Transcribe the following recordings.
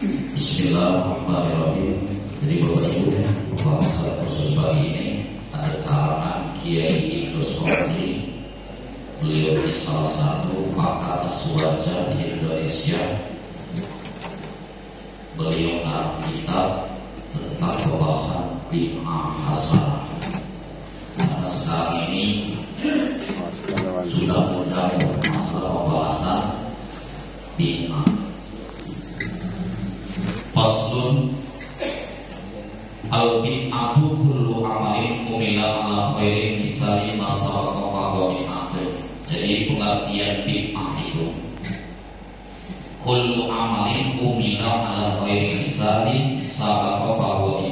Bismillahirrahmanirrahim. Jadi Bapak Ibu, bahasa khusus pagi ini ada kalangan Kiai Ibnu Sohri. Beliau di salah satu pakar aswaja di Indonesia. Beliau mengarang kitab tentang pembahasan bid'ah hasanah. Karena sekarang ini sudah mencapai masalah pembahasan bid'ah. Faslun al-bid'atu kullu amalin umila ala khairin misali masalah kafawati. Jadi pengertian bid'ah itu kullu amalin umila ala khairin misali masalah kafawati,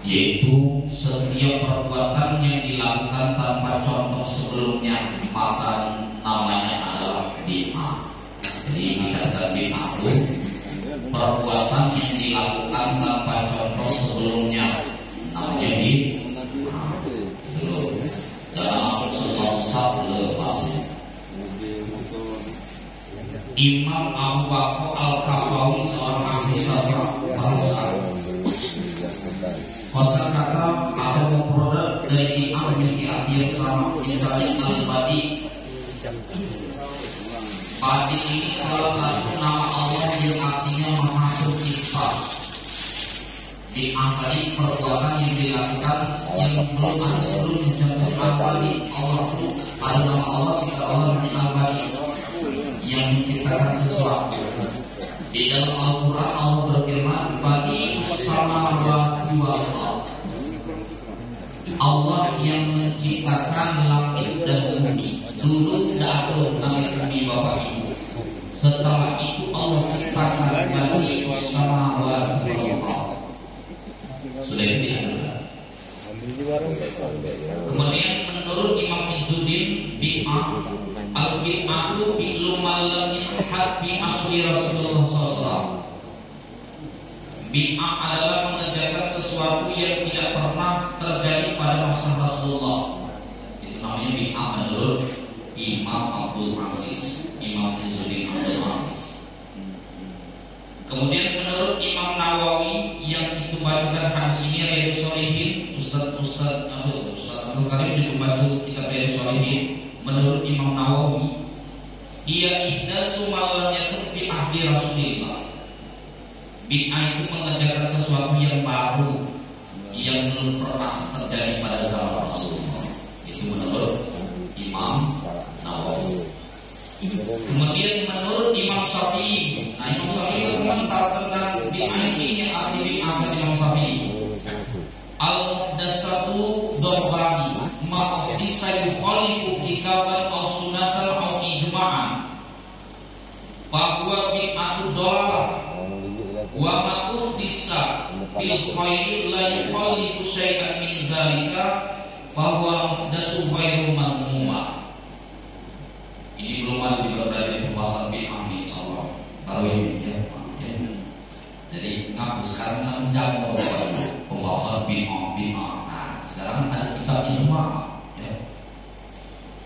yaitu setiap perbuatan yang dilakukan tanpa contoh sebelumnya maka namanya adalah bid'ah. Jadi dikatakan bid'ah itu perbuatan yang dilakukan tanpa contoh sebelumnya namanya bid'ah. Jangan langsung sesat-sesat lepasnya. Imam Abu Bakar Al-Kafawi seorang ahli sastra bahasa kata ada mufradat dari bid'ah yang diartikan sama misalnya al-badi. Badi ini salah satu nama Allah yang artinya Maha Pencipta. Bid'ah tadi perbuatan yang dilakukan yang belum ada sebelumnya. Contohnya al-badi, Allah itu ada nama Allah sehingga Allah menjadi al-badi yang menciptakan sesuatu. Di dalam Al-Quran Allah berfirman, Badi samawati wal ardh. Allah yang menciptakan langit dan bumi. Dulu tidak ada langit bumi Bapak Ibu. Setelah itu Allah ciptakan Badi samawati wal ardh. Sudah itu ya. Kemudian menurut Imam Izzuddin, bid'ah al-bid'atu fi'lu ma lam yahad fi asri Rasulullah SAW. Bid'ah adalah mengerjakan sesuatu yang tidak pernah terjadi pada masa Rasulullah. Itu namanya bid'ah menurut Imam Abdul Aziz, Imam Izzuddin Abdul Aziz. Kemudian menurut Imam Nawawi yang kita bacakan hadis ini Riyadhus Shalihin, Ustaz Abdul Karim juga baca kitab Riyadhus Shalihin. Menurut Imam Nawawi, ia ihdatsu ma lam yakun fi ahdi Rasulillah. Bid'ah itu mengerjakan sesuatu yang baru yang belum pernah terjadi pada zaman Rasulullah. Itu menurut Imam Nawawi. Kemudian menurut Imam Syafi'i, nah Imam Syafi'i komentar tentang bid'ah ini yang arti bid'ah kata Imam Syafi'i. Al-muhdatsatu darbani ma uhdisa yukhalifu kitaban aw sunatan aw ijma'an. Bahwa bid'atu dalalah wa ma uhdisa fil khair la yukhalifu syai'an min dzalika bahwa muhdatsu ghairu madhmumah. Ini belum ada di pembahasan bid'ah insyaallah. Tahu ini ya. Jadi aku sekarang menjaga pembahasan bid'ah. Nah, sekarang ada kitab ijma' ya.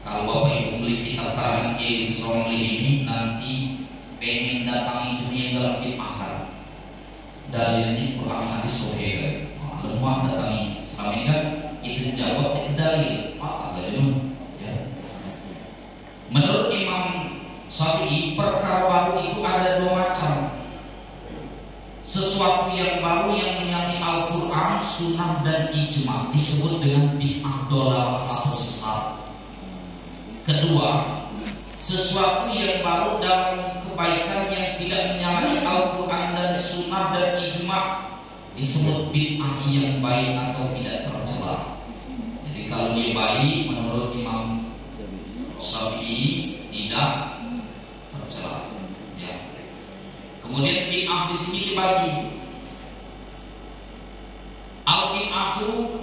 Kalau Bapak Ibu beli kitab karangan Ibnu Sohri ini nanti pengen datangi jenis dalam bid'ah kan. dalilnya Quran hadis sahih. Lemah datangi sampaikan kita jawab dalil apa agak ya. Menurut Imam Syafi'i, perkara baru itu ada dua macam. Sesuatu yang baru yang menyalahi Al-Quran, Sunnah dan Ijma disebut dengan bid'ah dhalalah atau sesat. Kedua, sesuatu yang baru dalam kebaikan yang tidak menyalahi Al-Quran dan Sunnah dan Ijma disebut bid'ah yang baik atau tidak tercela. Jadi kalau dia baik menurut Imam Syafi'i tidak tercela. Ya. Kemudian bid'ah di sini dibagi. Al-bid'atu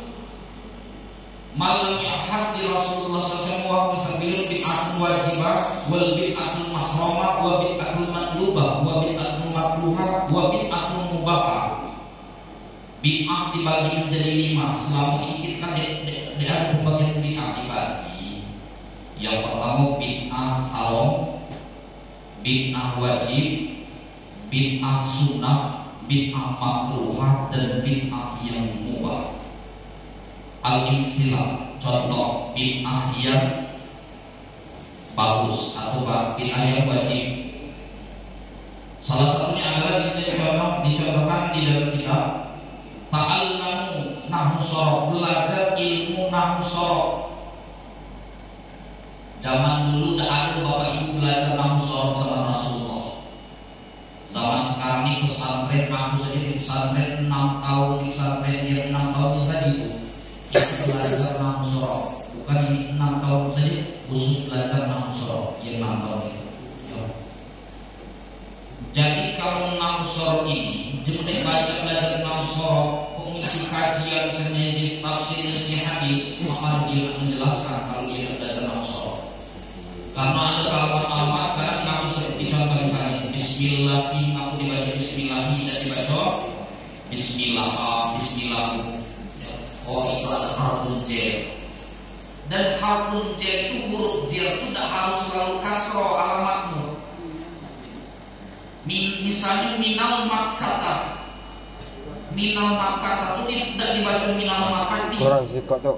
malam yahad di Rasulullah SAW wa mustabirun bid'atun wajibah wal bid'atul mahramah wa bid'atul mandubah wa bid'atul makruhah wa bid'atul mubahah. Bid'ah dibagi menjadi 5. Selama ini kita kan ada pembagian bid'ah dibagi. Yang pertama bid'ah haram, bid'ah wajib, bid'ah sunnah, bid'ah makruhah dan bid'ah yang mubah. Al-imsilah, contoh bid'ah yang bagus atau bid'ah yang wajib. Salah satunya adalah di sini dicontohkan di dalam kitab Ta'allamu nahwu shorof, belajar ilmu nahwu shorof. Zaman dulu tidak ada bapak ibu belajar nahwu shorof sama Rasulullah. Zaman sekarang ini pesantren, aku saja di pesantren 6 tahun, di pesantren dia 6 tahun saja itu belajar nahwu shorof. Bukan ini 6 tahun saja khusus belajar nahwu shorof yang 6 tahun itu. Ya. Jadi kalau nahwu shorof ini jemaah baca belajar nahwu shorof, pengisi kajian misalnya di tafsir hadis, maka dia akan menjelaskan kalau dia belajar nahwu shorof. Karena ada alamat-alamat kadang Nabi seperti contoh misalnya Bismillah, aku dibaca Bismillah, tidak dibaca Bismillah, Bismillah. Oh itu ada harfun jer. Dan harfun jer itu huruf jer itu tidak harus selalu kasro alamatnya. Misalnya minal makkata, minal makkata itu tidak dibaca minal makkati. Kurang sikot tuh.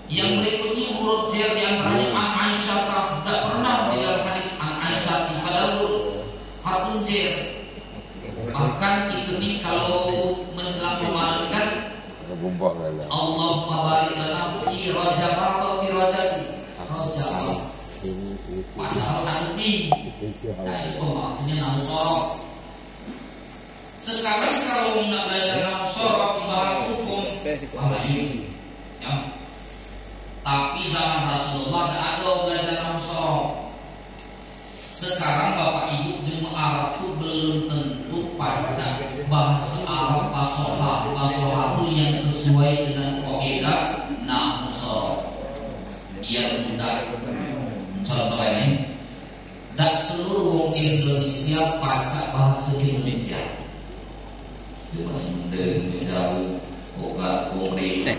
Yang berikutnya huruf jer diantaranya an Aisyah, tidak pernah di dalam hadis an Aisyah padahal harfun jer. Bahkan itu nih kalau menjelang Ramadan kan Allahumma barik lana fi Rajab atau fi Rajab. Rajab. Padahal nanti. Nah itu maksudnya nahwu shorof. Sekarang kalau nggak belajar nahwu shorof membahas hukum, ini. Ya. Tapi zaman Rasulullah tidak ada belajar nahwu shorof. Sekarang bapak ibu jemaah Arab itu belum tentu baca bahasa Arab fasohah. Fasohah itu yang sesuai dengan kaidah nahwu shorof. Dia mudah. Contoh ini, tidak seluruh orang Indonesia baca bahasa Indonesia. Cuma sendiri jauh, obat, komedi.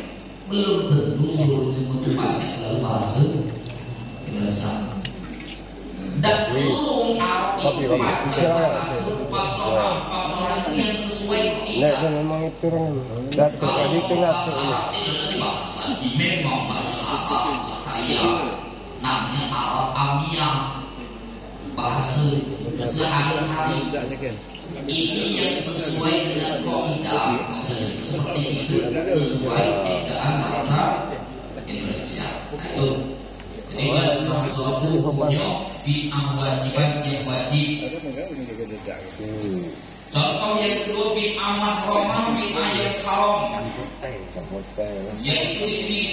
Belum tentu seluruh jemaah baca dalam bahasa Indonesia. Dan seluruh Arab itu baca bahasa pasoran itu yang sesuai kaidah. Nah, memang itu orang datuk tadi kena memang bahasa Arab namanya Arab Amiyah, bahasa sehari-hari. Ini yang sesuai dengan kaidah, maksudnya seperti itu sesuai ejaan bahasa Indonesia. Nah, itu. Jadi dalam suatu hukumnya bid'ah wajibat yang wajib. Contoh yang kedua bid'ah mahramah, bid'ah yang haram. Yaitu di sini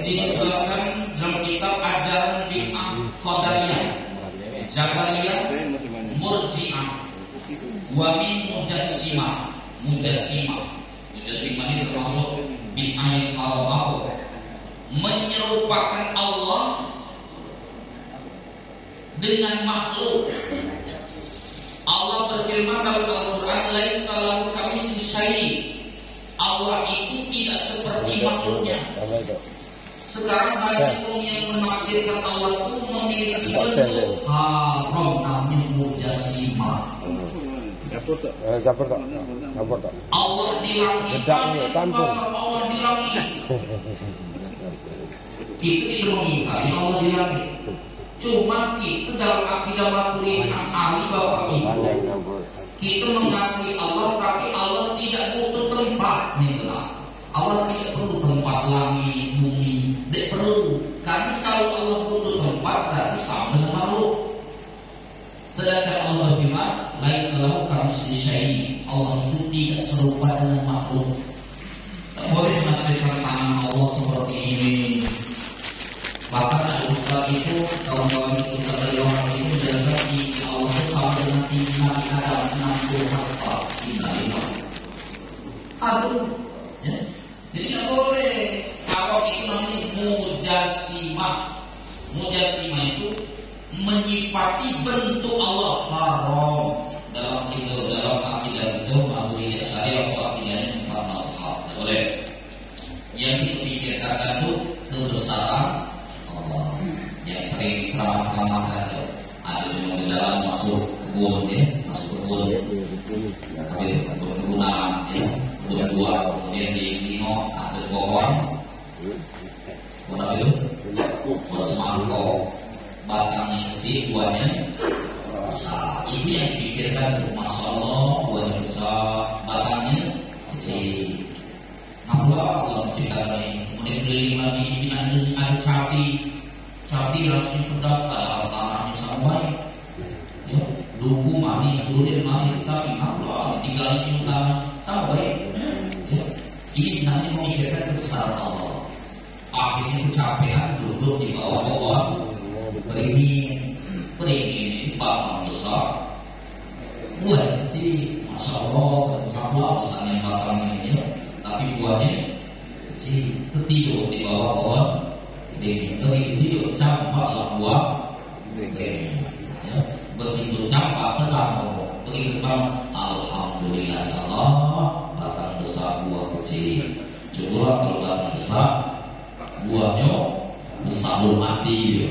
dijelaskan dalam kitab ajaran bid'ah qadariyah, jabariyah, murji'ah, wa min mujassimah. Mujassimah ini termasuk bid'ah yang haram. Menyerupakan Allah dengan makhluk. Allah berfirman dalam Al-Quran, laisa lahu kamitslihi syai'. Allah itu tidak seperti makhluknya. Sekarang banyak orang yang menafsirkan Allah itu memiliki bentuk haram, namanya mujassimah. Campur tak? Allah di langit, Campur. Allah di langit. Kita tidak mengingkari Allah di langit. Cuma kita dalam akidah Maturidin Asy'ari bahwa itu kita mengakui Allah, tapi Allah tidak butuh tempat, itulah. Allah tidak perlu tempat langit, bumi, tidak perlu. Karena kalau Allah butuh tempat berarti sama dengan makhluk. Sedangkan Allah berfirman, laisa lahu kamitslihi syai'. Allah itu tidak serupa dengan makhluk. Tak boleh menafsirkan tangan Allah seperti ini. Bahkan ada ustaz itu, kawan-kawan ustaz dari orang itu menjaga tinggi Allah itu sama dengan tinggi Nabi Adam 60 hasta. Aduh, ya. Jadi tidak boleh. Kalau itu namanya mujasimah. Mujasimah itu menyifati bentuk Allah, haram dalam akidah itu Maturidin Asy'ari atau akidahnya Muhammad Maslah. Tidak boleh. Yang kita pikirkan itu kebesaran Allah. Yang sering ceramah-ceramah itu ada yang di dalam masuk kebun, ya, masuk kebun, kebunan, ya, kebun buah, kemudian di Kino ada pohon, itu, pohon semangka. Batangnya kecil, buahnya besar. Itu yang dipikirkan, Masya Allah, buahnya besar, batangnya kecil. Allah menciptakan ini. Kemudian keliling lagi ada cabai rasanya pedas, padahal tanahnya sama baik. Ya, duku manis, durian manis, tapi Allah digali di tanah sama baik. Ya, ini namanya memikirkan kebesaran Allah. Akhirnya kecapean duduk di bawah-bawah. Beringin batang besar, buah kecil, Masya Allah, besarnya batangnya ini, tapi buahnya kecil. Tertidur di bawah-bawah, begitu campaklah buah, ya, begitu campak terang, begitu bang, alhamdulillah Allah, batang besar buah kecil. Coba kalau batang besar, buahnya besar belum mati,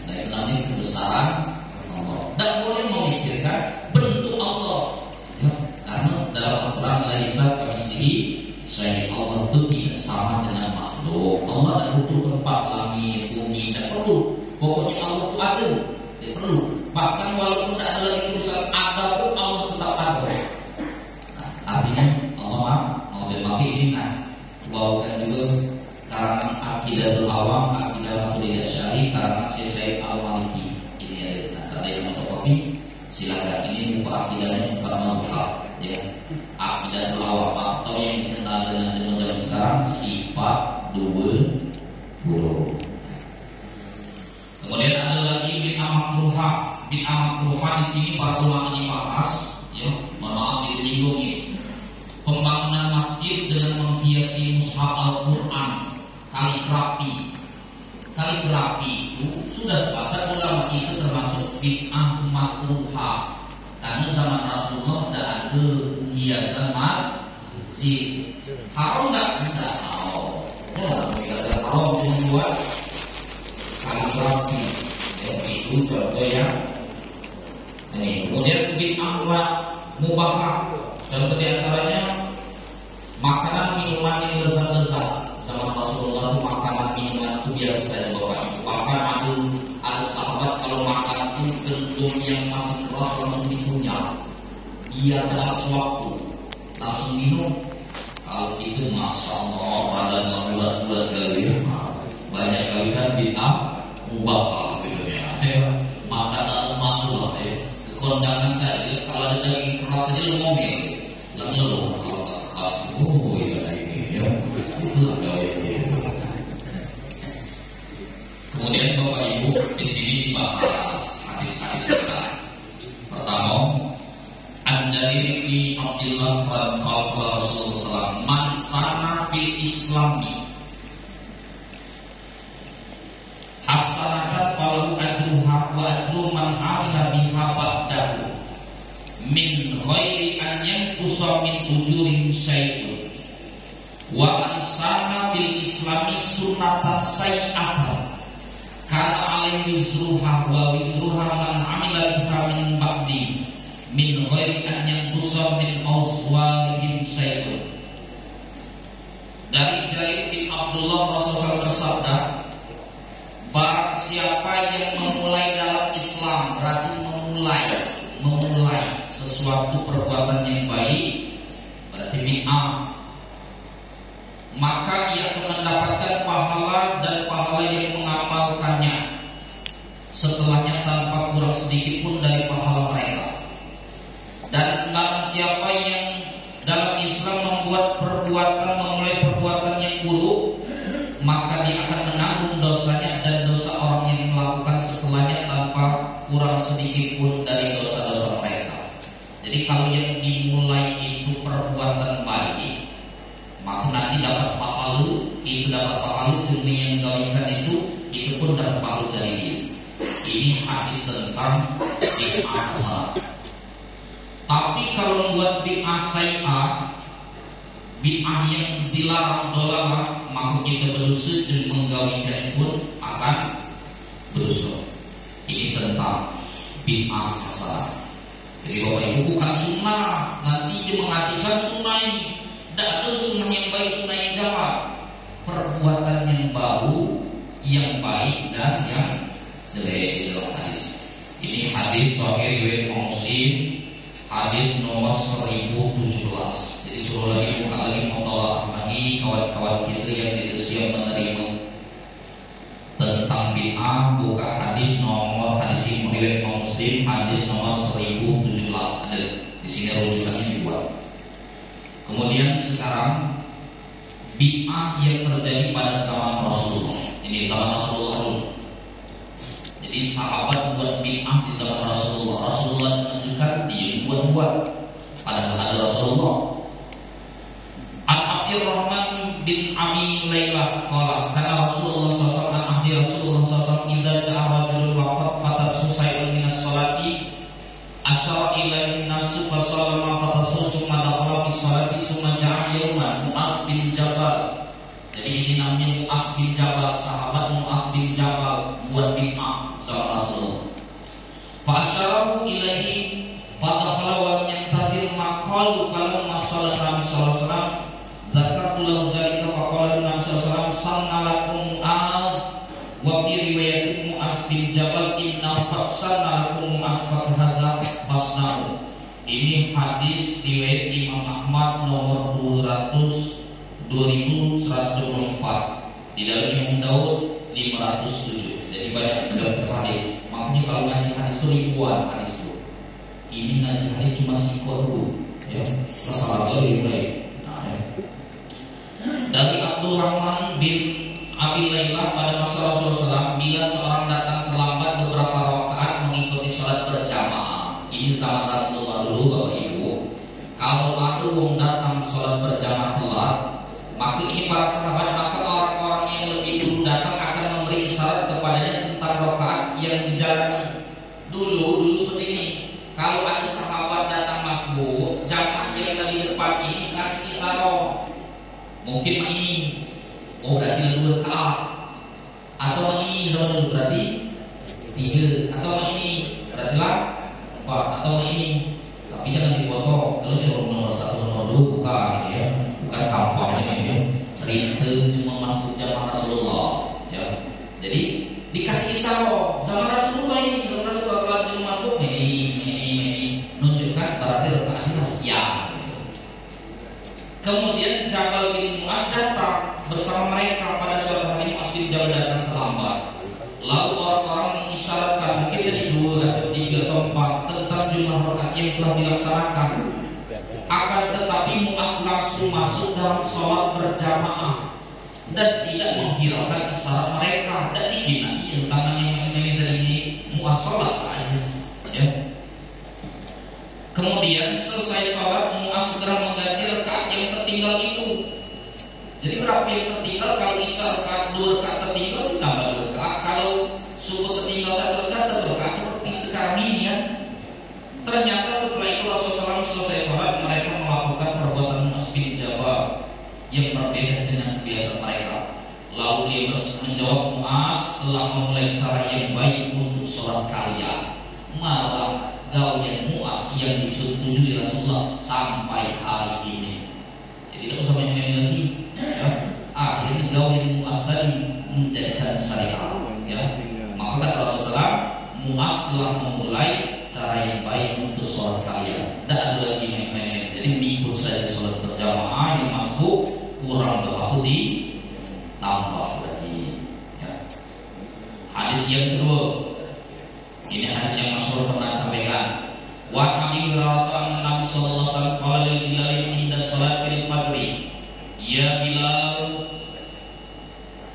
dan nanti kebesaran Allah. Dan boleh memikirkan bentuk Allah, ya, karena dalam Al-Quran laisa kamitslihi syai'. Allah itu tidak sama dengan makhluk. Allah tidak butuh tempat langit, bumi, tidak perlu. Pokoknya Allah itu ada, tidak perlu. Bahkan walaupun tidak ada lagi tulisan ada pun Allah tetap ada. Nah, artinya Allah mau jadi ini bawakan juga karangan Aqidatul Awam, Aqidah Maturidin Asy'ari, karangan Syekh Al-Maliki. Ini ada. Nah, saya yang mau kopi, silakan. Ini buka akidahnya bukan mazhab, ya. Aqidatul Awam atau yang dikenal dengan zaman sekarang sifat dua huruf. Kemudian ada lagi bid'ah makruhah. Bid'ah makruhah di sini para ulama ini bahas, ya. Mohon maaf dilindungi. Pembangunan masjid dengan menghiasi mushaf Al-Quran, kaligrafi itu sudah sepakat ulama itu termasuk bid'ah makruhah. Karena zaman Rasulullah tidak ada hiasan masjid. Haram nggak? Tidak haram. Ya, haram membuat kaligrafi. Ya, itu contoh yang ini. Kemudian bid'ah mubahah. Contoh diantaranya makanan minuman yang lezat-lezat. Zaman Rasulullah itu makanan minuman itu biasa saja bapak ibu. Bahkan ada sahabat kalau makan itu gandum yang masih keras langsung dikunyah. Dia dalam sewaktu langsung minum. Kalau itu Masya Allah pada bulan-bulan kali banyak kali kan bid'ah mubahah gitu ya. Makanan makruh ya. Kekondangan saya kalau ada daging keras saja lu ngomel. Nggak ngeluh kalau tak keras. Oh iya ini ya. Itulah gaya. Kemudian Bapak Ibu di sini dibahas hadis-hadis kita. Pertama, An-Jarir bin Abdullah qala Rasulullah SAW, man sana fil Islami hasanatan falahu ajruha wa ajru man amila biha ba'dahu min ghairi an yanqusa min ujurihim syai'un wa man sana fil Islami sunnatan sayyi'atan kana alaihi wizruha wa wizruha man amila biha min ba'di min ghairi an yanqusa min awzwalihim syai'un. Dari Jarir bin Abdullah Rasulullah bersabda, barang siapa yang memulai dalam Islam, berarti memulai sesuatu perbuatan yang baik, berarti bid'ah, maka ia akan mendapatkan pahala dan pahala yang mengamalkannya, setelahnya tanpa kurang sedikit pun dari pahala mereka. Dan barang siapa yang dalam Islam memulai perbuatan yang buruk, maka dia akan menanggung dosanya dan dosa orang yang melakukan setelahnya tanpa kurang sedikit pun dari dosa-dosa mereka. Jadi kalau yang dimulai itu perbuatan baik, maka nanti dapat pahala, itu dapat pahala, jenis yang gawikan itu pun dapat pahala dari dia. Ini hadis tentang bid'ah hasanah. Tapi kalau membuat bid'ah sayyi'ah, bid'ah yang dilarang dolalah, maka kita berdosa dan menggawikan pun akan berdosa. Ini tentang bid'ah hasanah. Jadi Bapak Ibu, bukan sunnah. Nanti dia mengartikan sunnah ini tidak ada sunnah yang baik, sunnah yang jahat. Perbuatan yang baru, yang baik dan yang jelek di dalam hadis. Ini hadis sahih riwayat Muslim, hadis nomor 1017. Jadi suruh lagi buka lagi mutalaah lagi kawan-kawan kita yang tidak siap menerima tentang bid'ah, buka hadis nomor ini riwayat Muslim, hadis nomor 1017. Ada di sini rujukannya dibuat. Kemudian sekarang bid'ah yang terjadi pada zaman Rasulullah. Ini zaman Rasulullah dulu. Jadi sahabat buat bid'ah di zaman Rasulullah. Rasulullah menunjukkan dia buat-buat, padahal ada Rasulullah. Abdurrahman bin Abi Lailah qala kana Rasulullah sallallahu alaihi wasallam idza ja'a rajulun waqad fatat susai'un minas salati asyara ilaihi nasu fa sallama fatasu summa dakhala fi salati summa ja'a yawman Mu'adz bin Jabal. Jadi ini namanya Mu'adz bin Jabal, sahabat Mu'adz bin Jabal buat bid'ah sama Rasulullah. Fa asyarahu ilaihi fa dakhala wa yantazir ma qalu falamma shalla Nabi sallallahu alaihi wasallam zakarullahu zalika faqala Nabi sallallahu alaihi wasallam sannalakum Mu'adz wa fi riwayatin Mu'adz bin Jabal inna fasannalakum Mu'adz hadza fasna'u. Ini hadis riwayat Imam Ahmad nomor 2124, di dalam Imam Daud 507. Jadi banyak dalam hadis. Makanya kalau ngaji hadis itu ribuan hadis itu. Ini ngaji hadis cuma sikor dulu, ya. Masalah itu mulai. Dari Abdurrahman bin Abi Lailah pada masa Rasulullah SAW, bila seorang datang terlambat beberapa rakaat mengikuti sholat berjamaah. Ini zaman Rasulullah dulu, Bapak Ibu. Kalau ada orang datang sholat berjamaah telat, maka ini para sahabat, maka orang-orang yang lebih dulu datang akan memberi isyarat kepadanya tentang rakaat yang dijalani. Dulu seperti ini. Kalau ada sahabat datang masbuk, jamaah yang dari depan ini kasih isyarat. Mungkin ini, oh berarti 2 rakaat, atau ini zaman berarti 3, atau ini berarti 4, atau ini. Tapi jangan dipotong. Kalau ini nomor 1, nomor 2 bukan, ya, bukan kampanye ya. Cerita cuma masuk zaman Rasulullah, ya. Jadi dikasih isyarat zaman Rasulullah ini, zaman Rasulullah kalau cuma masuk ini menunjukkan berarti rakaatnya sekian. Kemudian Jabal bin Mu'adz datang bersama mereka pada suatu hari. Mu'adz bin Jabal datang terlambat. Lalu orang-orang mengisyaratkan mungkin dari 2 atau 3 atau 4 tentang jumlah rakaat yang telah dilaksanakan. Akan tetapi Mu'adz langsung masuk dalam sholat berjamaah dan tidak menghiraukan isyarat mereka, dan dikira tangan yang dari Mu'adz sholat saja, ya. Kemudian selesai sholat, Mu'adz segera mengganti rakaat yang tertinggal itu. Jadi berapa yang tertinggal? Kalau isya rakaat 2 rakaat tertinggal ditambah 2 rakaat. Kalau subuh tertinggal 1 rakaat seperti sekarang ini, ya. Ternyata setelah itu Rasulullah SAW selesai sholat, mereka melakukan perbuatan Mu'adz bin Jabal yang berbeda dengan biasa mereka. Lalu dia menjawab, Mu'adz telah memulai cara yang baik untuk sholat kalian. malah gawean Mu'az yang disetujui Rasulullah sampai hari ini. Jadi tidak usah main-main lagi. Ya. Akhirnya gawean Mu'az tadi menjadikan syariat. Ya. Maka kata Rasulullah, Mu'az telah memulai cara yang baik untuk sholat kalian. Tidak ada lagi main-main. Jadi ikut saja sholat berjamaah yang masuk kurang berapa tambah lagi. Ya. Hadis yang kedua, ini hadis yang masyhur pernah disampaikan. Wa Nabi Hurairah Nabi sallallahu alaihi wasallam qala lil Bilal inda salatil fajr, ya Bilal,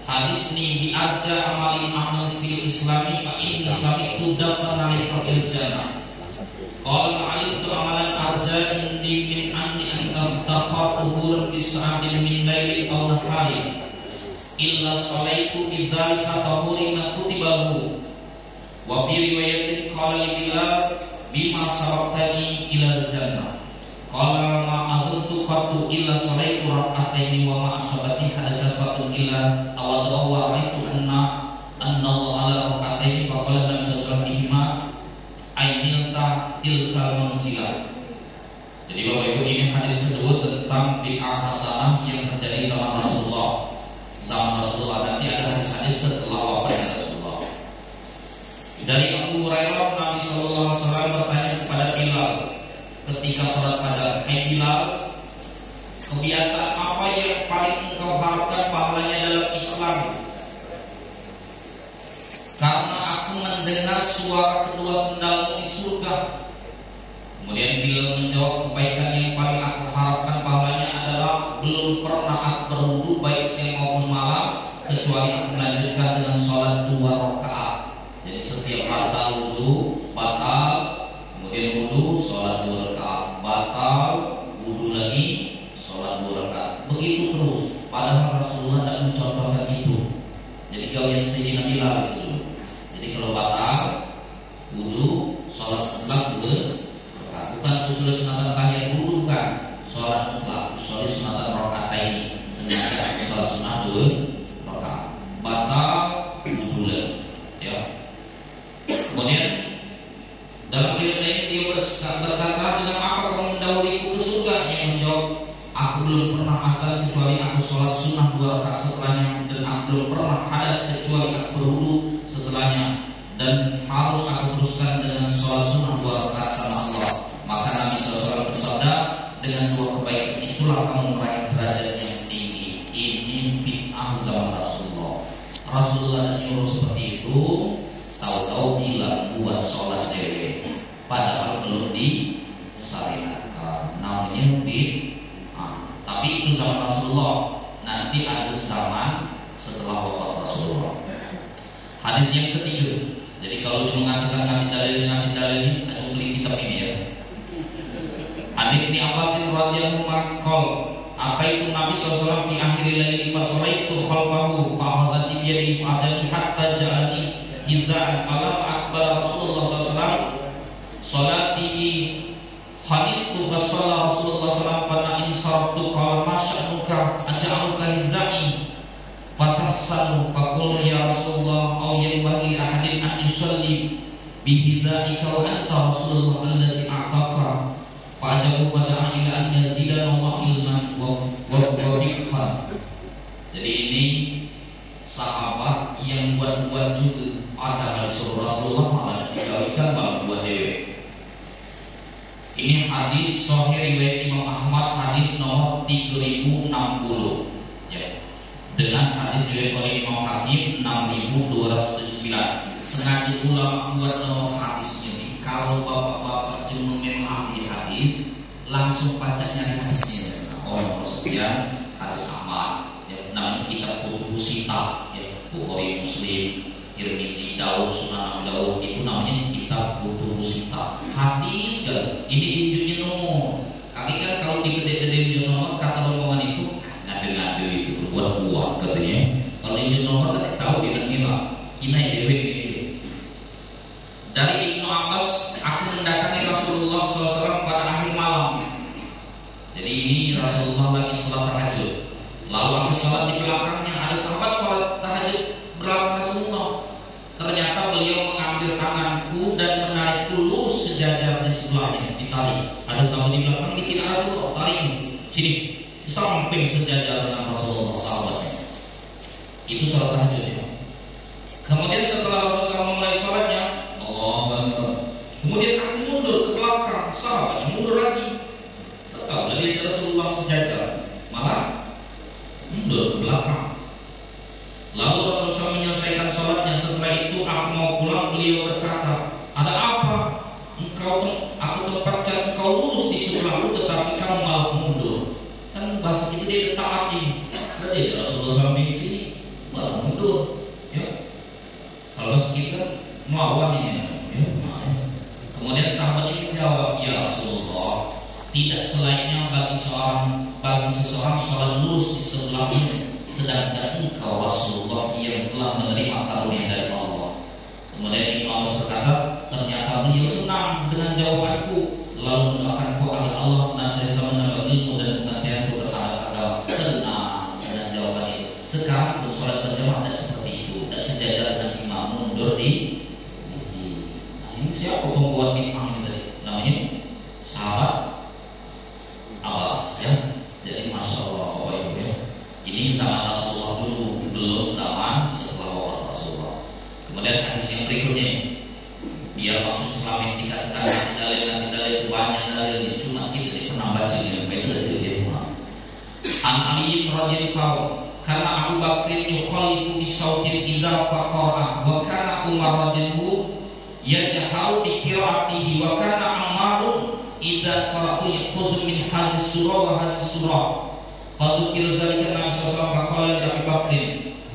hadis ini diarja amali amal fil islami fa inna sami'tu dafana li fil jannah. Qala alimtu amalan arja indi min anni anta takhatuhur bi sa'atin min laili aw nahari illa salaitu bi dzalika tahurina kutibahu. Wa bi riwayatin qala li Bilal bima sabaqtani ila jannah. Qala ma azuntu qattu illa salaitu rak'ataini wa ma asabati hadatsafatun illa tawaddu wa ra'aitu anna Allah ala rak'ataini fa qala Nabi sallallahu alaihi wasallam ainilta tilkal manzilah. Jadi Bapak Ibu, ini hadis kedua tentang bid'ah hasanah yang terjadi zaman Rasulullah. Zaman Rasulullah, nanti ada hadis-hadis setelah wafatnya Rasulullah. Dari Abu Hurairah, Nabi sallallahu alaihi wasallam bertanya kepada Bilal ketika salat fajar, "Hai Bilal, kebiasaan apa yang paling engkau harapkan pahalanya dalam Islam? Karena aku mendengar suara kedua sendalmu di surga." Kemudian Bilal menjawab, "Kebaikan yang paling aku harapkan pahalanya adalah belum pernah aku berwudu baik siang maupun malam kecuali aku melanjutkan dengan sholat 2 rakaat. Jadi setiap batal wudu, batal, kemudian wudu, sholat 2 rakaat, batal, wudu lagi, sholat 2 rakaat. Begitu terus. Padahal Rasulullah tidak mencontohkan itu. Jadi gawean Sayyidina Bilal itu. Jadi kalau batal, wudu, sholat mutlak 2 rakaat. Bukan usul sunatan tahiyat wudu, bukan. Sholat mutlak, usul sunatan rakaat ini. Sengaja sholat sunnah 2 rakaat. Batal, wudu lagi. Ya. Kemudian dalam riwayat lain dia berkata, "Dengan apa kamu mendahuluiku ke surga?" Yang menjawab, "Aku belum pernah asal kecuali aku sholat sunnah 2 rakaat setelahnya, dan aku belum pernah hadas kecuali aku berwudu setelahnya, dan harus aku teruskan dengan sholat sunnah 2 rakaat karena Allah." Maka Nabi SAW bersabda, "Dengan 2 kebaikan itulah kamu meraih derajat yang tinggi." Ini bid'ah zaman Rasulullah. Rasulullah nyuruh seperti itu, tahu-tahu bilang buat sholat dewe, padahal belum disyariatkan. Namanya bid'ah. Tapi itu zaman Rasulullah. Nanti ada zaman setelah wafat Rasulullah. Hadis yang ketiga. Jadi kalau cuma mengatakan nanti dalil, aku beli kitab ini ya. Hadis ini apa sih radhiyallahu anhu? Apa itu Nabi SAW di akhir laili fasalaitu khalfahu fa'azati biyadi fa'adani hatta ja'ani hizaan falam akbar Rasulullah SAW salatihi hadistu fasalla Rasulullah SAW pada insartu qala masya'nuka aja'aluka hizai fatahsanu faqul ya Rasulullah au yanbaghi ahadin an yusalli bihizaika wa anta Rasulullah alladhi a'taka fa'ajabu pada ila an yazidana Allah ilman wa fikhan. Jadi ini sahabat yang buat-buat juga ada hadis Rasulullah malah digawaikan malah buat dewe. Ini hadis sahih riwayat Imam Ahmad, hadis nomor 3060 ya. Dengan hadis riwayat oleh Imam Hakim 6209. Sengaja ulama buat nomor hadisnya nih. Kalau bapak-bapak cuma memang ahli hadis, langsung baca nyari hadisnya. Oh, sekian hadis aman. Ya, namanya kitab Kutubus Sittah, ya, Bukhari, Muslim, Tirmizi, Daud, Sunan Abi Daud, itu namanya kitab Kutubus Sittah. Hadis kan, ini injuknya nomor. Kaki kan kalau digede-gede injuk nomor, kata rombongan itu ngade-ngade itu berbuat katanya. Kalau injuk nomor kan tahu dia ngira, kina dewe. Dari Ibnu Abbas, aku mendatangi Rasulullah SAW pada akhir malam. Jadi ini Rasulullah lagi sholat tahajud. Lalu aku sholat di belakangnya. Ada sahabat sholat tahajud belakang Rasulullah. Ternyata beliau mengambil tanganku dan menarikku lurus sejajar di sebelahnya, ditarik. Ada sahabat di belakang, dikira Rasulullah, tarik sini, samping sejajar dengan Rasulullah sahabatnya. Itu sholat tahajudnya. Kemudian setelah Rasulullah mulai sholatnya, Allahu Akbar. Kemudian aku mundur ke belakang, sahabatnya mundur lagi. Tetap dari Rasulullah sejajar, malah mundur ke belakang. Lalu Rasulullah menyelesaikan sholatnya. Setelah itu aku mau pulang, beliau berkata, ada apa? Aku tempatkan engkau lurus di sebelahku, tetapi kamu malah mundur. Kan bahasa itu dia taat ini. Berarti Rasulullah sampai sini malah mundur. Ya. Kalau bahasa kita melawan ini. Ya. Kemudian sahabat ini menjawab, ya Rasulullah, tidak selainnya bagi seseorang sholat lurus di sebelahmu, sedangkan engkau Rasulullah yang telah menerima karunia dari Allah. Kemudian Ibnu Abbas berkata, ternyata beliau senang dengan jawabanku, lalu mendoakanku agar Allah senantiasa menambah ilmu dan pengetahuanku terhadap agama. Senang dengan jawaban itu. Sekarang untuk sholat berjamaah tidak seperti itu, tidak sejajar dengan imam, mundur di. Nah, ini siapa pembuat bid'ah ini tadi? Namanya sahabat Abbas ya. Jadi masya Allah Bapak Ibu ya. Ini zaman Rasulullah dulu, belum zaman setelah wafat Rasulullah. Kemudian hadis yang berikutnya, biar masuk Islam yang dikatakan dalil itu banyak dalilnya, cuma kita tidak pernah baca ini, itu dari dia pernah. An Ali radhiyallahu karena Abu Bakar yukhalifu bi sautin idza faqara wa kana Umar radhiyallahu yajharu bi qiraatihi wa kana Ammarun idza qara'u yakhuzu min hadhihi surah wa hadhihi surah. Fadzukir zalika Nabi sallallahu alaihi wasallam Abu Bakr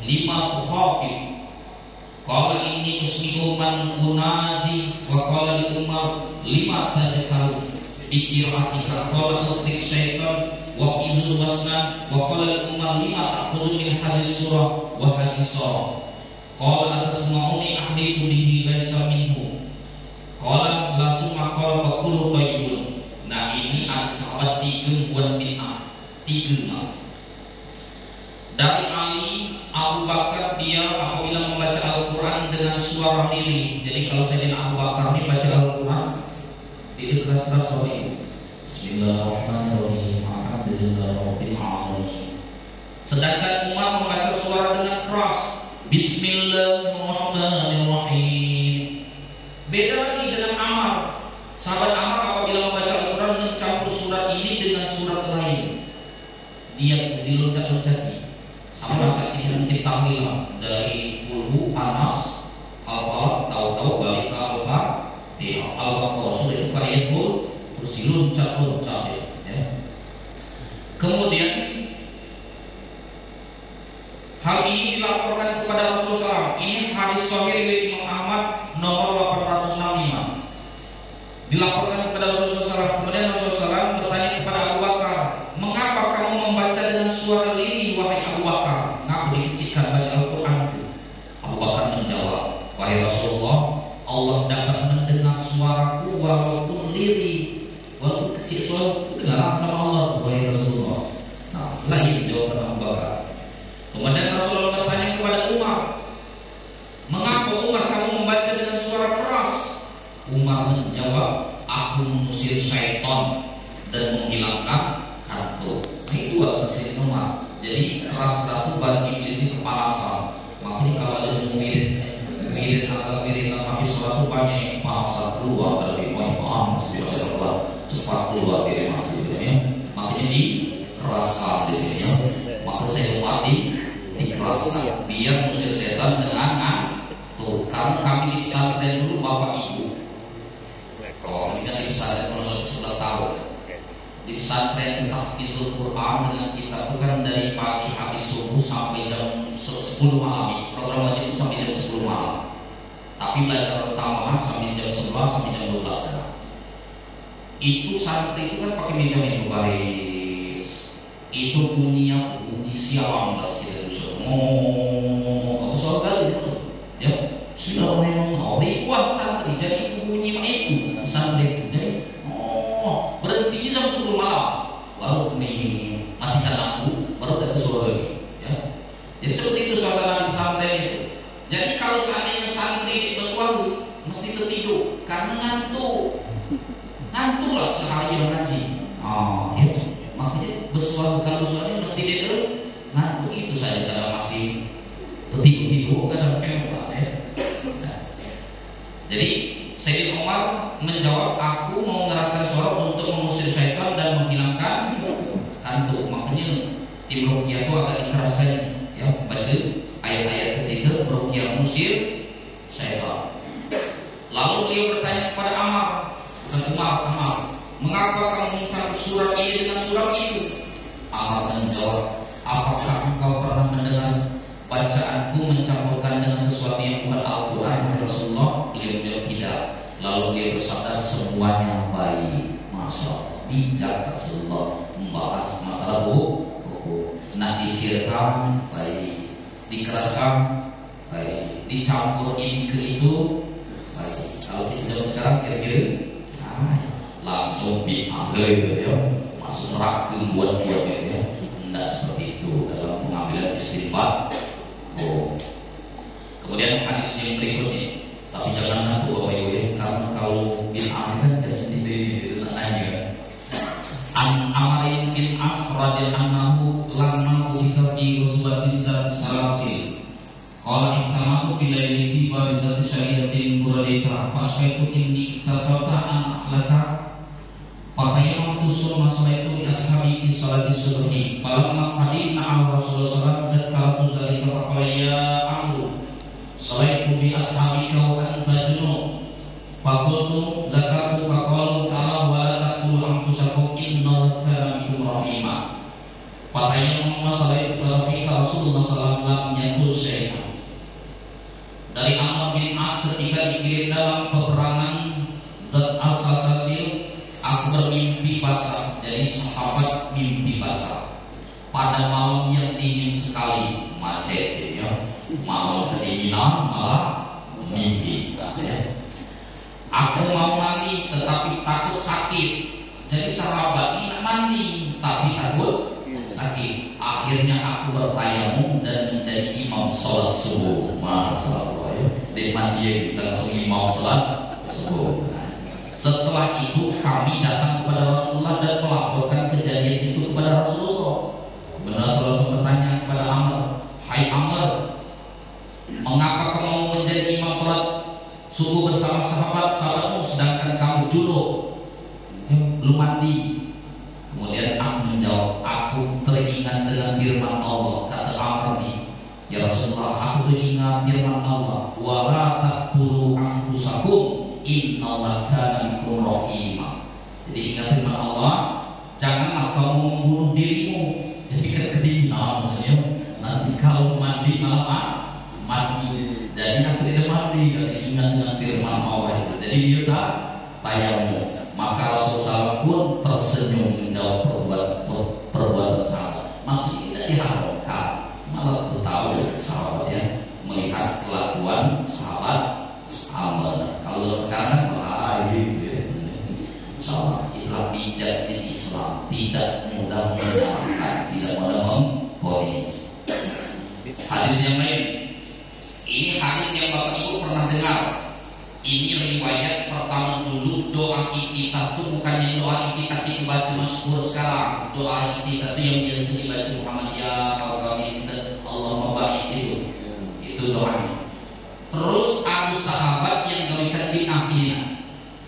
lima tukhafif. Qala inni usmi'u man unaji wa qala li Umar lima tajharu bi qira'atika qala utrik syaitan wa izul wasna wa qala li Umar lima ta'khudhu min hadhihi surah wa hadhihi surah. Qala atasma'uni ahdiku bihi laisa minhu. Qala la summa qala wa kullu tayyibun. Nah ini ada sahabat tiga buat bid'ah. Tiga. Dari Ali, Abu Bakar dia apabila membaca Al-Quran dengan suara lirih. Jadi kalau Sayyidina Abu Bakar ini baca Al-Quran tidak keras-keras suara ini. Bismillahirrahmanirrahim. Alhamdulillahirabbil alamin. Sedangkan Umar membaca suara dengan keras. Bismillahirrahmanirrahim. Beda lagi dengan Ammar. Sahabat Ammar apabila membaca Al-Quran mencampur surat ini dengan surat lain. Dia diloncat-loncati sama baca ini mungkin tahlilan dari Qul Anas Al-Falaq tahu-tahu balik ke Al-Fatihah Al-Baqarah sudah itu ayat Qul terus loncat-loncat ya. Kemudian hal ini dilaporkan kepada Rasulullah. Ini hadis sahih riwayat Imam Ahmad nomor 865. Dilaporkan kepada Rasulullah SAW. Kemudian Rasulullah SAW bertanya kepada Abu Bakar, mengapa kamu membaca dengan suara lirih wahai Abu Bakar? Ngapa dikecilkan baca Al-Quran itu? Abu Bakar menjawab, wahai Rasulullah, Allah dapat mendengar suaraku walaupun lirih, walaupun kecil suara itu dengar sama Allah, wahai Rasulullah. Nah, lain jawaban Abu Bakar. Kemudian Rasulullah bertanya kepada Umar, mengapa Umar kamu membaca dengan suara keras? Umar menjawab, aku mengusir syaitan dan menghilangkan kantuk. Ini dua saksi Umar. Jadi keras-keras itu bagi iblis itu kepanasan. Makanya kalau ada mirip tapi suatu banyak yang kepanasan keluar dari panas biasa keluar cepat keluar dari masjidnya. Makanya dikeraskan di sini. Maka saya Umar dikeraskan biar mengusir setan dengan tuh. Karena kami di pesantren dulu bapak ibu. Kalau kita di pesantren mulai 11 tahun, di pesantren tahfizul Quran dengan kita itu kan dari pagi habis subuh sampai jam 10 malam. Program wajib itu sampai jam 10 malam. Tapi belajar tambahan sampai jam 11 sampai jam 12 ya. Itu santri itu kan pakai meja yang berbaris. Itu bunyi sialan pas kita dulu. Aku soal kali itu, ya. Sudah memang ribuan santri jadi bunyi itu santri jadi berhentinya jam 10 malam baru matikan lampu baru ada suara lagi ya. Jadi seperti itu suasana di pesantren itu. Jadi kalau seandainya santri bersuara suaranya mesti dia ngantuk itu saja karena masih tertidur kadang pemba ya. Nah, jadi Sayyidina Umar menjawab, aku mau ngerasakan suara untuk mengusir syaitan dan menghilangkan kantuk. Makanya tim ruqyah itu agak dikeraskan ya, baca ayat-ayat ketiga ruqyah mengusir syaitan. Lalu beliau bertanya kepada Umar, mengapa kamu mencampur surat ini dengan surat itu? Amar menjawab, apakah engkau pernah mendengar bacaanku mencampurkan dengan sesuatu yang bukan Al-Quran, Rasulullah? Beliau menjawab tidak. Lalu dia bersabda, semuanya baik. Masya Allah, bijak Rasulullah membahas masalah hukum. Nak disirkan baik, dikeraskan baik, dicampur ini ke itu baik. Kalau kita sekarang kira-kira langsung diambil gitu ya, masuk neraka buat gitu ya. Tidak seperti itu dalam pengambilan istinbat. Kemudian hadis yang berikutnya, tapi jangan nanti Bapak Ibu, karena kalau bid'ah kan dia sendiri itu aja. An Amr bin As radhiyallahu lamma bu'itha fi usbatin salasil. Qala ihtamatu fi lailati barizat syaidatin buradita fasaitu inni tasawta an akhlaka fatayam tusul masalaitu bi ashabi fi salati subhi falamma qadimna ala Rasulullah sallallahu alaihi wasallam zakartu zalika faqala ya amru salaitu bi ashabika wa anta junub faqultu zakartu faqalu ta'ala wa la taqulu anfusakum innallaha kana bikum rahima fatayam masalaitu fi Rasulullah sallallahu alaihi wasallam yakul syai'an. Dari Amr bin As ketika dikirim dalam peperangan Zat al-Salsasil, aku bermimpi basah. Jadi sahabat mimpi basah pada malam yang dingin sekali, macet ya. Malam kedinginan malah mimpi ya. Aku mau mandi tetapi takut sakit. Jadi sahabat ini mandi tapi takut sakit. Akhirnya aku bertayamum dan menjadi imam sholat subuh. Masya Allah ya. Di mandi kita langsung imam sholat subuh. Setelah itu kami datang kepada Rasulullah dan melaporkan kejadian itu kepada Rasulullah. Kemudian Rasulullah bertanya kepada Amr, hai Amr, mengapa kamu menjadi imam sholat subuh bersama sahabatmu sedangkan kamu junub? Belum mandi. Kemudian aku menjawab, aku teringat dengan firman Allah. Kata Amr nih, ya Rasulullah, aku teringat firman Allah, wala taqtulu anfusakum innallaha kana bikum rahima. Jadi ingat firman Allah, janganlah kamu membunuh dirimu. Jadi kan kedinginan maksudnya, nanti kalau mandi malah mati. Jadi aku tidak mandi kalau ingat dengan firman Allah itu. Jadi dia tak tayamum. Maka Rasulullah pun tersenyum menjawab perbuatan sahabat. Masih tidak diharapkan, malah tahu sahabatnya melihat kelakuan sahabat Amr. Kalau sekarang gitu ya. Insyaallah itulah bijaknya Islam, tidak mudah menyalahkan, tidak mudah memponis. Hadis yang lain, ini hadis yang Bapak Ibu pernah dengar. Ini riwayat pertama dulu. Doa iftitah itu bukannya doa iftitah itu baca masyhur sekarang. Doa iftitah itu yang biasa dibaca Muhammadiyah atau kami kita Allahumma barik itu doanya. Terus ada sahabat yang memberikan binah.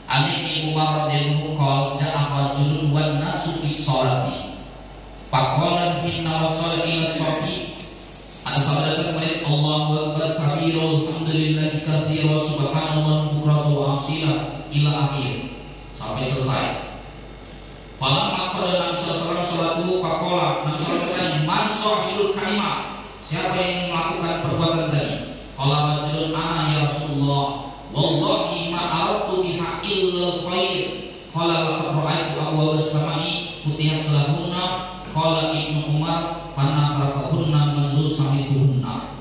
Ani Ibnu Umar radhiyallahu anhu ja'a rajulun wan nasu fi sholati. Faqala inna wasala ila sholati. Ada sahabat datang kemudian Allahu akbar kabira alhamdulillahi katsira subhanallah bukratan wa asila ila akhir sampai selesai. Falamma qala Nabi sallallahu alaihi wasallam faqala Nabi sallallahu alaihi wasallam man sahibul kalimat, siapa yang melakukan perbuatan tadi? Qala rajulun ana ya Rasulullah wallahi ma aradtu biha illa khair. Qala laqad ra'aytu abwaabas samai futihat lahunna. Qala Ibnu Umar fanaqahunna mandu samituhunna.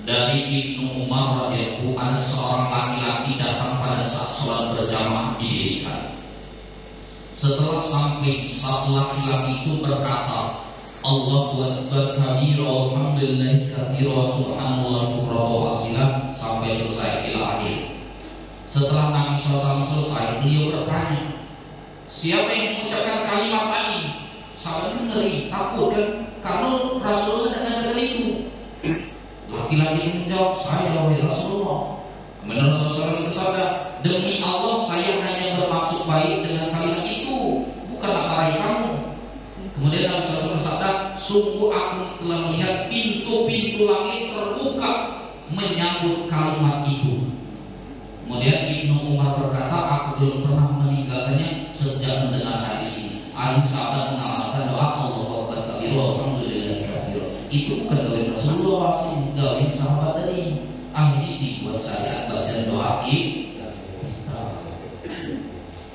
Dari Ibnu Umar radhiyallahu anhu, ada seorang laki-laki datang pada saat sholat berjamaah didirikan. Setelah sampai, satu laki-laki itu berkata, Allahu akbar kabira alhamdulillahi katsira subhanallah bukratan wa asila sampai selesai ila akhir. Setelah Nabi SAW selesai, beliau bertanya, siapa yang mengucapkan kalimat tadi? Sahabat ngeri, takut kan? Kalau Rasulullah tidak ngajarkan itu. Laki-laki menjawab, saya wahai Rasulullah. Kemudian Rasulullah bersabda, demi Allah saya hanya bermaksud baik dengan kalimat itu, bukan marahi kamu. Kemudian Rasulullah bersabda, sungguh aku telah melihat pintu-pintu langit terbuka menyambut kalimat itu. Kemudian Ibnu Umar berkata, aku belum pernah meninggalkannya sejak mendengar hadis ini. Akhir sabda mengamalkan doa Allahu Akbar kabir walhamdulillahi katsir. Itu bukan dari Rasulullah, sih dari sahabat tadi. Akhirnya dibuat saya baca doa kita.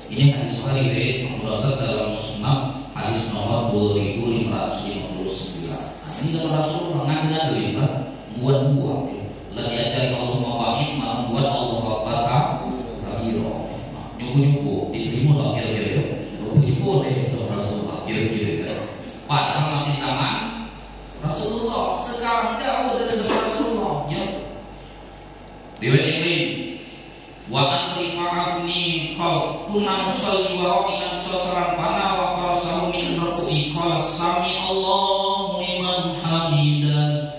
Ini hadis sahih dari Imam Razak dalam Musnad hadis nomor 2559. Nah, ini sama Rasulullah ngambil itu kan, buat-buat ya. Lah diajari Allah mabahik malah buat Allah Akbar kabiro. Nyubu-nyubu diterima tak kira-kira. Nyubu deh sama Rasulullah kira-kira. Padahal masih sama Rasulullah, sekarang jauh dari zaman Rasulullah ya. Riwayat Ibn wa an rifa'atni qal kunna nusalli wa ra'ina sallallahu bana wa farasahu min ruku'i qala sami Allahu liman hamidan.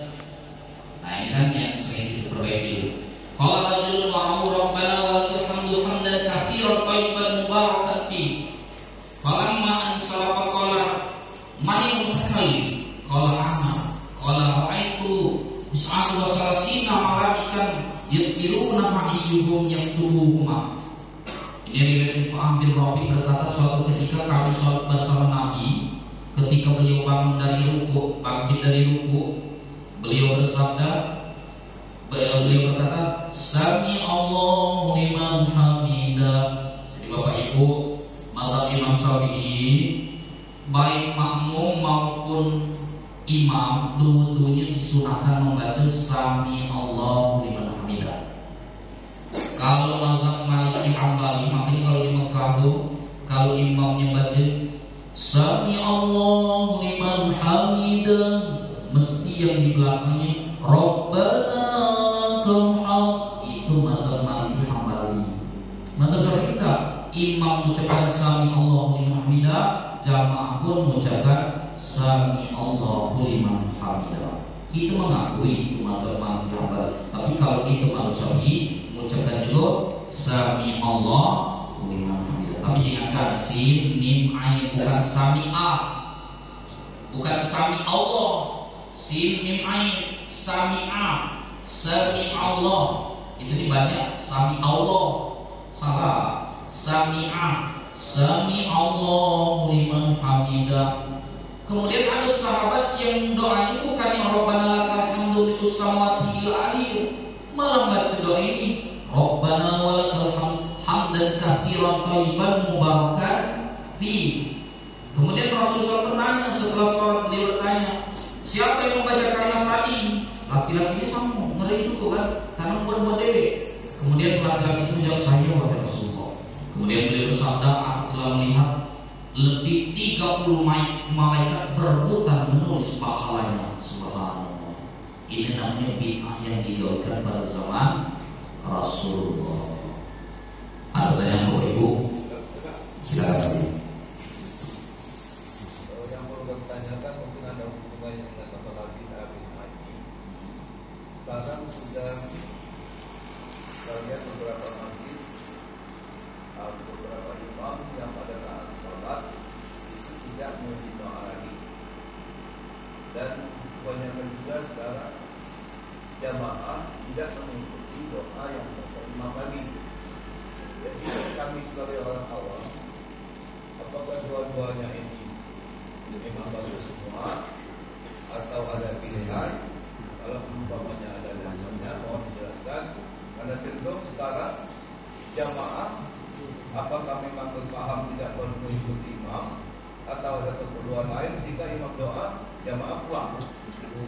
Nah ini kan yang sering kita perbaiki. Qala rajulun wa rabbana wa lakal hamdu hamdan katsiran thayyiban mubarakan fi. Falamma an sarafa qala man mutakallim qala ana qala ra'aitu bis'atu wa salasina malaikan yaqiluna ma'iyuhum yaktubuhuma. Ini riwayat Ibnu Rabi berkata, suatu ketika kami sholat bersama Nabi, ketika beliau bangun dari ruku, bangkit dari ruku, beliau bersabda, beliau berkata, Sami Allahu liman hamidah. Jadi Bapak Ibu, mazhab Imam Syafi'i, baik makmum maupun imam, dua-duanya disunahkan membaca Sami Allahu liman hamidah. Kalau mazhab Maliki Hambali, makanya kalau di Mekah tuh, kalau imamnya baca Sami Allahu liman hamidah, mesti yang di belakangnya Rabbana lakal hamd. Itu mazhab Maliki Hambali. Mazhab Syafi'i enggak, imam mengucapkan Sami Allahu liman hamidah, jamaah pun mengucapkan Sami Allahu liman hamidah. Kita mengakui itu mazhab Maliki Hambali. Tapi kalau kita mazhab Syafi'i mengucapkan juga Sami Allahu liman hamidah. Tapi diingatkan sin mim ain, bukan Sami A, bukan Sami Allah. Sin mim ain, Sami A, Sami Allah. Itu di banyak Sami Allah. Salah. Sami A, Sami Allahu liman hamidah. Kemudian ada sahabat yang doanya bukan yang Rabbana lakal hamdu mitus samawati bil akhir, malah baca doa ini Rabbana walakal hamdan katsiran thayyiban mubarakan fi. Kemudian Rasulullah bertanya setelah sholat, beliau bertanya, siapa yang membaca kalimat tadi? Laki-laki ini sama ngeri juga kan, karena buat dewe. Kemudian laki-laki itu menjawab, saya wahai Rasulullah. Kemudian beliau bersabda, aku telah melihat lebih 30 malaikat berebutan menulis pahalanya. Subhanallah. Ini namanya bid'ah yang digaulkan pada zaman Rasulullah. Ada pertanyaan Bapak Ibu? Silakan. Yang perlu kami tanyakan mungkin ada hubungannya dengan masalah bid'ah haji. Sekarang sudah lihat beberapa masjid, beberapa imam yang pada saat sholat itu tidak memiliki doa lagi, dan kebanyakan juga sekarang jamaah tidak mengikuti doa yang baca imam lagi. Jadi kami sebagai orang awam, apakah dua-duanya ini memang bagus semua atau ada pilihan? Kalau umpamanya ada dasarnya, mohon dijelaskan. Karena cenderung sekarang jamaah apakah memang berpaham tidak perlu mengikuti imam atau ada keperluan lain sehingga imam doa jamaah pulang.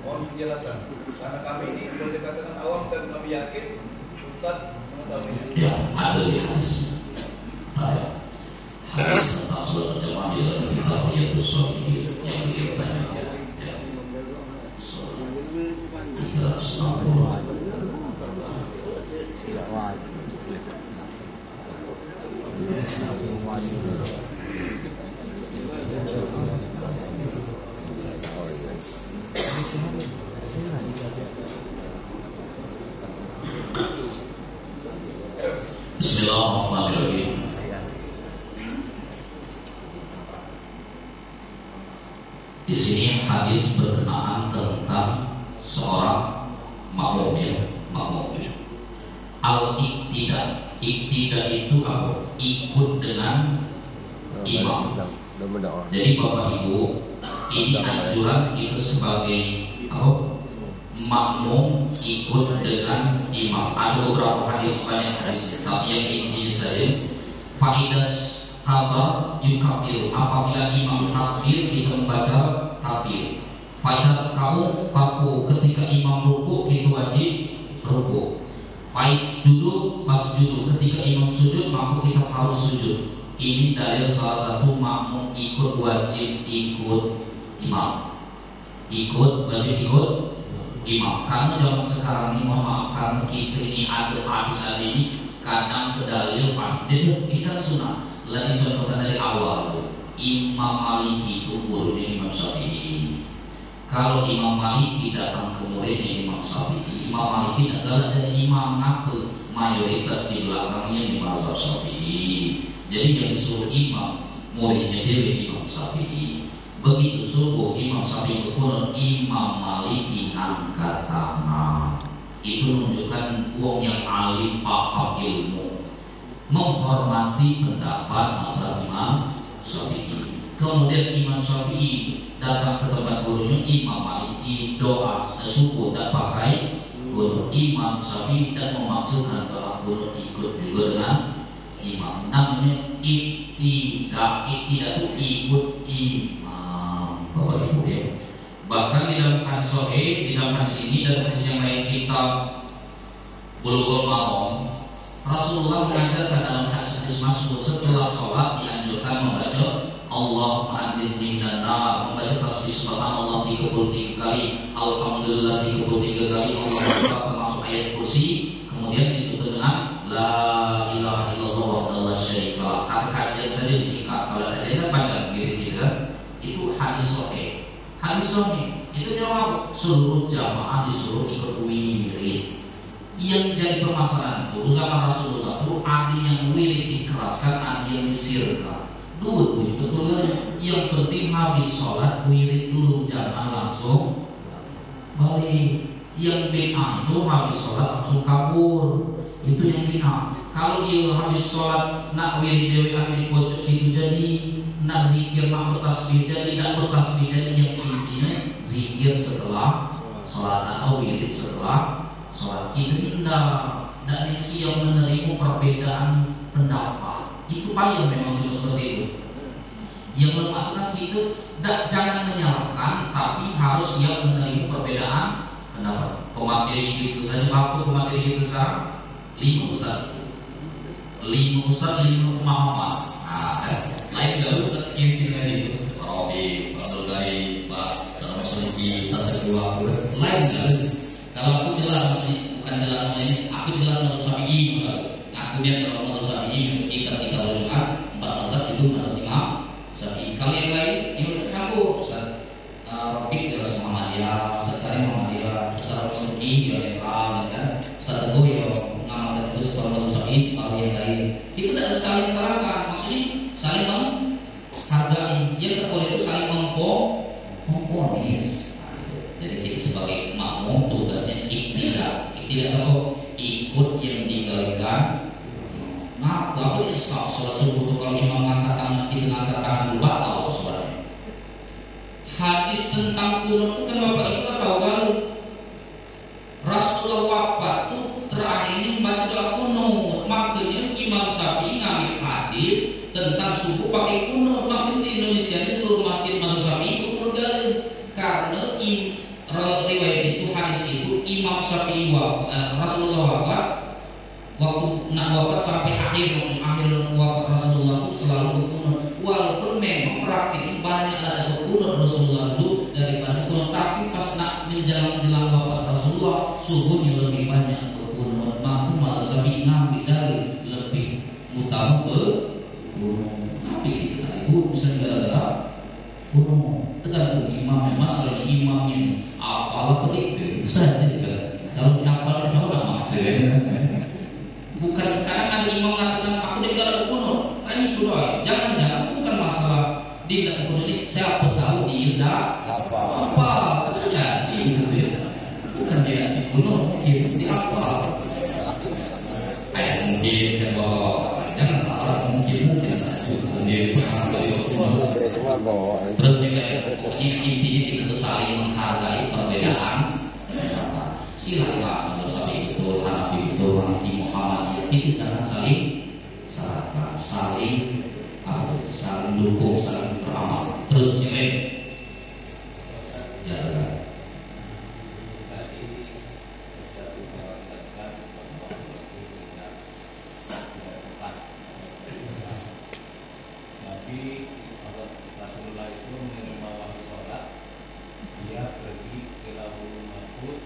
Mohon penjelasan, karena kami ini boleh dikatakan awam dan kami yakin Ustaz mengetahuinya. Ya, ada di hadis. Hadis tentang sholat jamaah bila kita lihat usul yang beliau tanyakan. 360. Tidak wajib. Tidak wajib. Di sini hadis berkenaan tentang seorang makmum ya, makmum. Al-iktida, iktida itu apa? Ikut dengan imam. Jadi Bapak Ibu, ini anjuran kita sebagai apa? Makmum ikut dengan imam. Ada beberapa hadis, banyak hadis, tapi yang inti saja. Faidas kabar yukabir, apabila imam takbir kita membaca takbir. Faidat kaum faku, ketika imam ruku kita wajib ruku. Faiz duduk pas duduk, ketika imam sujud maka kita harus sujud. Ini dalil salah satu makmum ikut wajib ikut imam. Ikut wajib ikut imam. Karena zaman sekarang ini, mohon maaf, karena kita ini ada hadis ini kadang berdalil dan kita sunnah. Lagi contohkan dari awal itu, Imam Maliki itu gurunya Imam Syafi'i. Kalau Imam Maliki datang ke muridnya Imam Syafi'i, Imam Maliki tidak galak jadi imam, ngaku mayoritas di belakangnya di mazhab Syafi'i. Jadi yang disuruh imam muridnya Dewi Imam Syafi'i. Begitu subuh Imam Syafi'i berkunut, Imam Maliki angkat tangan. Itu menunjukkan wong yang alim, paham ilmu, menghormati pendapat mazhab Imam Syafi'i. Kemudian Imam Syafi'i datang ke tempat gurunya Imam Maliki, doa subuh dan pakai guru Imam Syafi'i dan memasukkan doa guru ikut juga dengan imam. Namanya iktida, iktida itu ikut imam, Bapak Ibu ya. Bahkan di dalam hadis sahih, di dalam hadis ini dan hadis yang lain kitab Bulughul Maram, Rasulullah mengajarkan dalam hadis-hadis masyhur setelah sholat dianjurkan membaca Allahumma anjirni minan nar, membaca tasbih subhanallah 33 kali, alhamdulillah 33 kali, Allahu akbar, termasuk ayat kursi. Kemudian ditutup dengan la ilaha illallah wahdahu la syarika lah. Karena kajian saja disingkat, kalau ada panjang diri kita. Itu hadis sahih. Hadis sahih itu jawab seluruh jamaah disuruh ikut wirid. Yang jadi permasalahan itu zaman Rasulullah itu ada yang wirid dikeraskan, ada yang disirkan. Dua betul. Yang penting habis sholat wirid dulu, jangan langsung balik. Yang bid'ah itu habis sholat langsung kabur, itu yang bid'ah. Kalau dia habis sholat nak wirid dewi ambil pojok situ jadi, nak zikir nak bertasbih jadi, nak bertasbih jadi. Yang intinya zikir setelah sholat atau wirid setelah sholat. Kita tidak siap menerima perbedaan pendapat. Itu payah memang cuma seperti itu. Yang bermakna kita jangan menyalahkan, tapi harus siap menerima perbedaan pendapat. Pemateri kita saja, apa pemateri kita sekarang? 5 Ustaz, 5 pemahaman. Lain gak Ustaz kita itu. Robi, Pak Dolgari, Pak Sarwasuki, Ustaz kedua. Lain gak? Kalau aku jelas ini, bukan jelas ini, aku jelas menurut Syafi'i. Aku lihat kalau menurut Syafi'i kita rujukan 4 mazhab itu menurut Imam Syafi'i. Kalau yang lain yang campur, Ustaz Robi jelas Muhammadiyah, Ustaz Karim Muhammadiyah, Ustaz Rasuki yang netral, kan? Ustaz Teguh yang mengamalkan itu sebagai mazhab Syafi'i, sebagai yang lain. Itu tidak saling salahkan, maksudnya saling menghargai. Yang tak boleh itu saling memponis. Jadi kita sebagai makmum tugasnya iktida atau ikut yang digalikan. Nah, kalau dia sholat subuh itu kalau imam angkat tangan, kita angkat tangan dulu, batal sholatnya. Hadis tentang kunut itu kan Bapak Ibu tahu kan? Rasulullah wafat itu terakhir membaca doa kunut. Makanya Imam Syafi'i ngambil hadis tentang subuh pakai kunut. Makin di Indonesia ini seluruh masjid masuk Syafi'i itu kunut galih. Karena riwayat itu, hadis itu Imam Syafi'i Rasulullah wafat, waktu nak wafat sampai akhir wafat Rasulullah itu selalu berkunut. Walaupun memang praktik banyak ada berkunut Rasulullah itu daripada kunut, tapi pas nak menjelang wafat Rasulullah subuhnya lebih banyak berkunut. Maka mazhab Syafi'i ngambil dari lebih utama berkunut. Tapi kita ibu bisa gara-gara kunut. Tergantung imam, masalah imam ini apalah begitu saja kan. Kalau diapal itu udah maksud. Bukan karena ada imam mengatakan aku tidak kunut, tanya doa. Jangan bukan masalah dia tidak kunut ini. Siapa tahu dia tidak apa jadi itu ya. Bukan dia dibunuh, mungkin dia apa? Ayat mungkin dan bawa jangan salah mungkin saja. Dia bunuh. Terus juga intinya kita saling menghargai perbedaan. Silakan untuk saling itu, Hanafi itu, Hanafi Muhammadiyah itu jangan saling salahkan, saling dukung, saling beramal. Terus ini ya sekarang. Tapi kalau Rasulullah itu menerima wahyu sholat, dia pergi ke Lauhul Mahfuz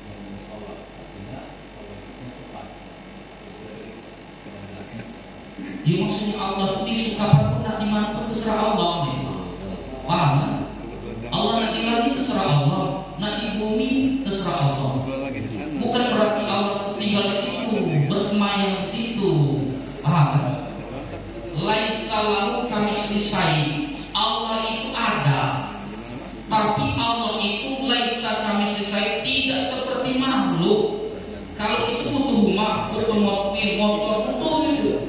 menemui Allah. Artinya Allah itu cepat. Ya maksudnya Allah itu disukakan pun nak dimanapun terserah Allah nih. Paham kan? Allah nak di langit terserah Allah, nak di bumi terserah Allah. Bukan berarti Allah tinggal di situ, bersemayam di situ. Paham kan? Laisa lahu kamitsli syai'. Allah itu ada, tapi Allah itu laisa kamitsli syai', tidak seperti makhluk. Kalau itu butuh rumah, butuh motor, butuh itu.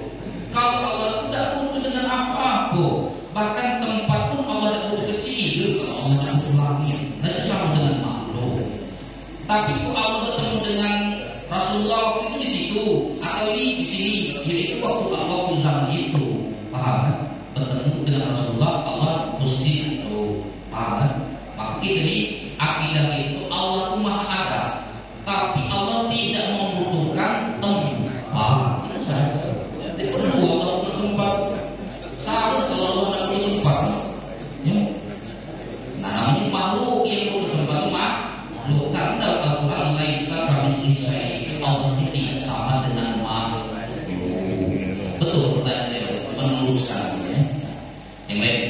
Kalau Allah tidak butuh dengan apa-apa, bahkan tempat pun Allah tidak butuh kecil. Kalau Allah tidak butuh langit, tidak sama dengan makhluk. Tapi itu Allah bertemu dengan Rasulullah waktu itu di situ, atau ini di sini, yaitu waktu zaman itu. Paham kan? Bertemu dengan Rasulullah, Allah mesti itu. Paham kan? Maka ini akidah itu Allah itu maha ada, tapi Allah tidak membutuhkan tempat. Itu saja. Tidak perlu Allah punya tempat. Sama kalau Allah tidak punya tempat. Ya. Nah namanya makhluk yang punya tempat itu makhluk. Karena dalam Al-Quran laisa kamitslihi syai'. Allah tidak sama dengan makhluk. Betul pertanyaannya, meneruskan ya. Yang lain?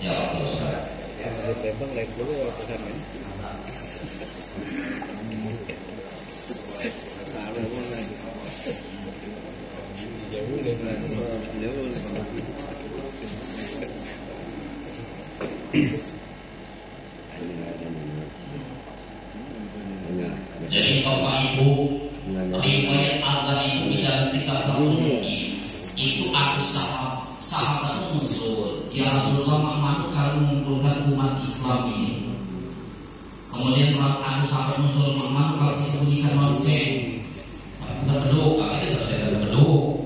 Ya teruskan. Tembang naik dulu ya Tuhan ya. Salah mulai. Jauh deh, jauh. Jadi Bapak Ibu, riwayat azan itu di dalam kitab itu aku sahabat muncul. Ya Rasulullah Muhammad selalu mengumpulkan umat Islam ini. Kemudian aku sahabat muncul Muhammad kalau kita bunyikan lonceng, kita berdoa, kita bisa berdoa.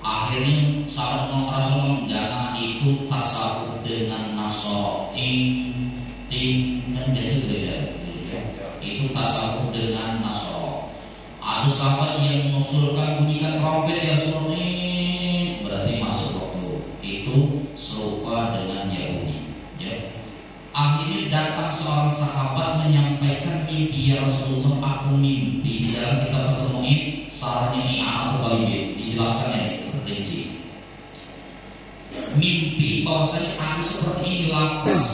Akhirnya sahabat Rasulullah menjaga itu tasawuf dengan nasor, dan biasa beda. Itu tasawuf dengan nasor. Ada sahabat yang mengusulkan bunyikan trompet yang sunyi, berarti masuk waktu. Itu serupa dengan Yahudi. Ya. Akhirnya datang seorang sahabat menyampaikan mimpi, ya Rasulullah, aku mimpi. Dalam kita bertemu sarannya atau Talibin dijelaskannya terperinci. Mimpi bahwasanya aku seperti ini lapas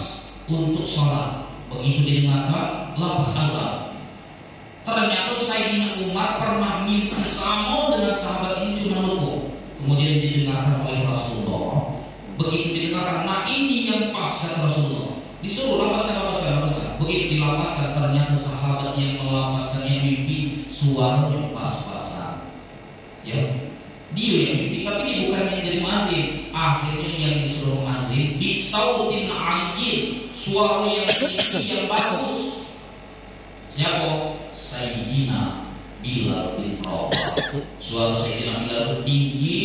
untuk sholat. Begitu didengarkan lapas azan. Ternyata Sayyidina Umar pernah mimpi sama dengan sahabat ini cuma lupa. Kemudian didengarkan oleh Rasulullah. Begitu didengarkan, nah ini yang pas kata Rasulullah. Disuruh lapaskan. Begitu dilapaskan, ternyata sahabat yang melapaskan yang mimpi suaranya pas-pasan. Ya, dia yang mimpi, tapi dia bukan yang jadi muazin. Akhirnya yang disuruh muazin bisautin aliyin, suara yang tinggi yang bagus. Siapa? Sayyidina Bilal bin Rabah. Suara Sayyidina Bilal tinggi,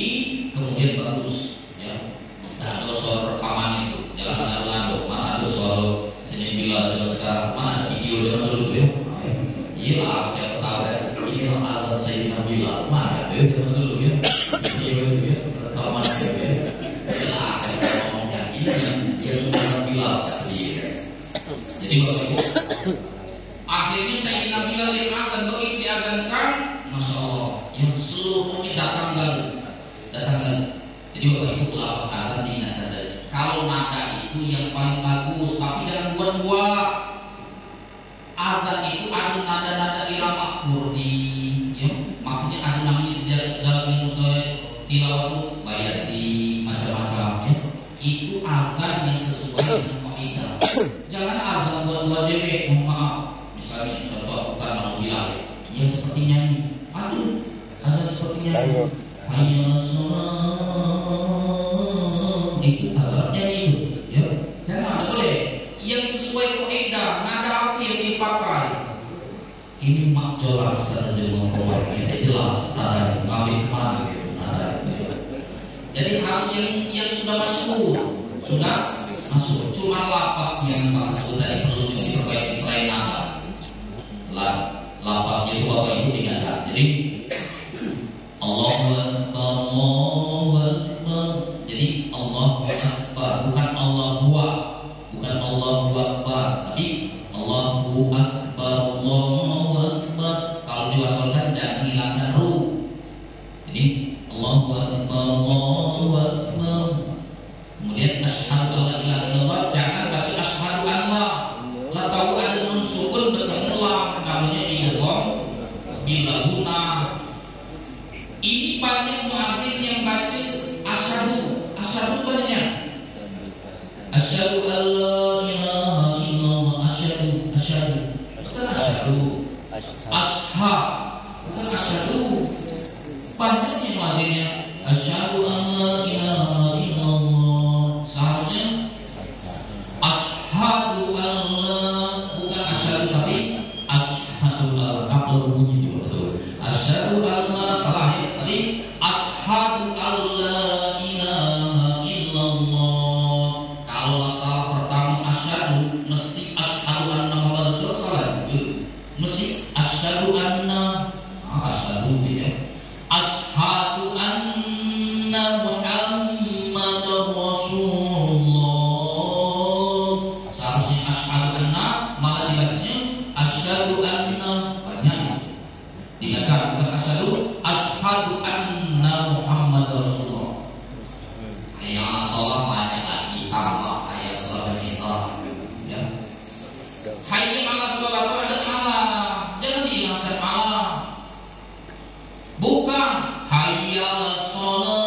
kemudian bagus. Ya, nah ada suara rekaman itu. Jangan lalu mana ada suara Sayyidina Bilal zaman sekarang, mana ada video zaman dulu ya? Iya, siapa tahu ya? Ini azan Sayyidina Bilal, mana ya? Zaman dulu ya? Video itu ya, rekaman itu ya. Jelas saya ngomong yang ini yang Bilal kata dia. Jadi Bapak Ibu, akhirnya Sayyidina Bilal azan, begitu diazankan, Masya Allah, yang seluruhnya datang lagi. Jadi Bapak Ibu lapas azan diingat saja. Kalau nada itu yang paling bagus, tapi jangan buat-buat. Azan itu ada nada-nada irama kurdi, ya. Makanya ada namanya dalam ilmu tilawah itu bayati macam-macam, ya. Itu azan yang sesuai dengan kaidah. Jangan azan buat dewek, mohon maaf. Misalnya contoh bukan nauzubillah, yang seperti nyanyi. Aduh, azan seperti nyanyi. Hayya shalah. Itu azannya itu, ya. Jangan boleh. Yang sesuai kaidah, nada apa yang dipakai. Ini mak jelas kata jemaah Umar. Ini jelas nada ngambil kemana gitu nada itu. Jadi harus yang sudah masyhur, sudah masuk. Cuma lapasnya yang itu tadi perlu diperbaiki selain nada. Lapasnya itu apa itu tidak ada. Jadi Allahu Akbar, Allahu Akbar. Jadi Allahu Akbar, bukan Allahu bukan Allahu Akbar, tapi Allahu Akbar, Allahu Akbar. Kalau diwasalkan jangan hilangkan ru. Jadi Allahu Akbar, Allahu Akbar. Kemudian asyhadu alla ilaha illallah, jangan baca asyhadu anna. La tahu ada unsur bertemu lam, namanya idgham bila guna. Ini banyak muazzin yang baca asyhadu banyak. Asyhadu alla ilaha illallah, asyhadu. Bukan asyhadu. Banyak yang muazzinnya asyhadu alla ilaha illallah. Seharusnya asyhadu alla, bukan asyhadu tapi asyhadu alla. Apa bunyi itu betul? Asyhadu alla salah ya. Tadi asyhadu alla ilaha illallah. Kalau salah pertama asyhadu, mesti asyhadu anna Muhammadar Rasulullah, salah juga. Mesti asyhadu anna, asyhadu ya. Asyhadu anna Muhammadar Rasulullah. Seharusnya asyhadu anna, malah dibacanya asyhadu anna. Banyak diingatkan, bukan asyhadu anna Muhammadar Rasulullah. Hayya 'alas shalah banyak lagi, tambah hayya 'alas shalah ya. Hayya 'alas shalah itu ada malam, jangan dihilangkan malam. Bukan hayya 'alas shalah,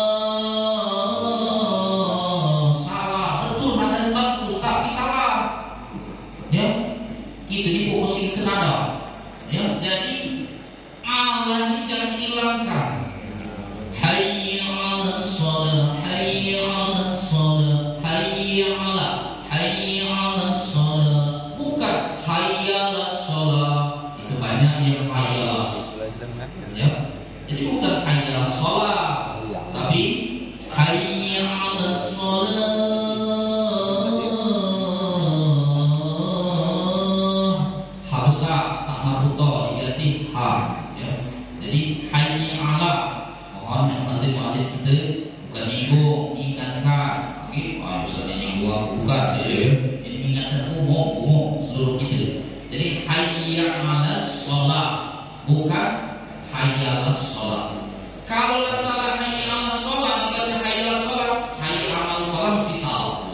salah. Betul nada bagus tapi salah. Ya, itu difokusin ke nada. Ya, jadi Allah jangan hilangkan. Hayya 'alas shalah, hayya 'alas shalah, hayya 'alas shalah. Bukan hayya 'alas shalah. Itu banyak yang hayya 'alas. Ya. Jadi bukan hayya 'alas shalah, tapi hayya 'alas shalah. Habsa tak matuto diganti ha. Ya. Jadi hayya 'ala. Mohon muazzin kita bukan nyinggung, ingatkan. Okey, misalnya nyinggung bukan dia. Ini ingatkan umum seluruh kita. Jadi hayya 'alas shalah, bukan hayya 'alas shalah. Kalau salah hayya 'alas shalah, kita hayya 'alas shalah, hayya 'amal falah mesti salah.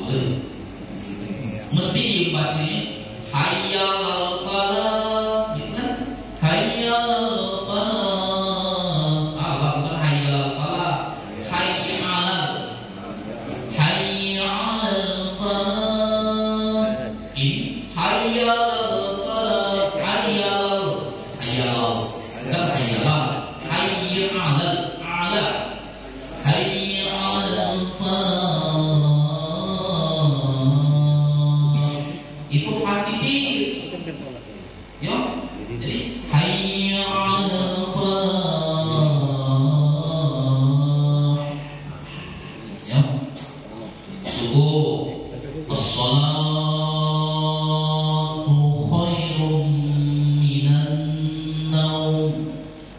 Mesti dibacanya hayya 'alal falah, gitu kan? Hayya 'alal falah. Salah, bukan hayya 'alal falah. Hayya 'alal falah. Ini hayya 'alal falah, hayya 'alal. Bukan hayya 'alal. Hayya 'alal a'la. Hayya 'alal falah. Itu hadis. Ya. Jadi hayya 'alal falah. Ya. Subuh. As-salatu khairum minan naum.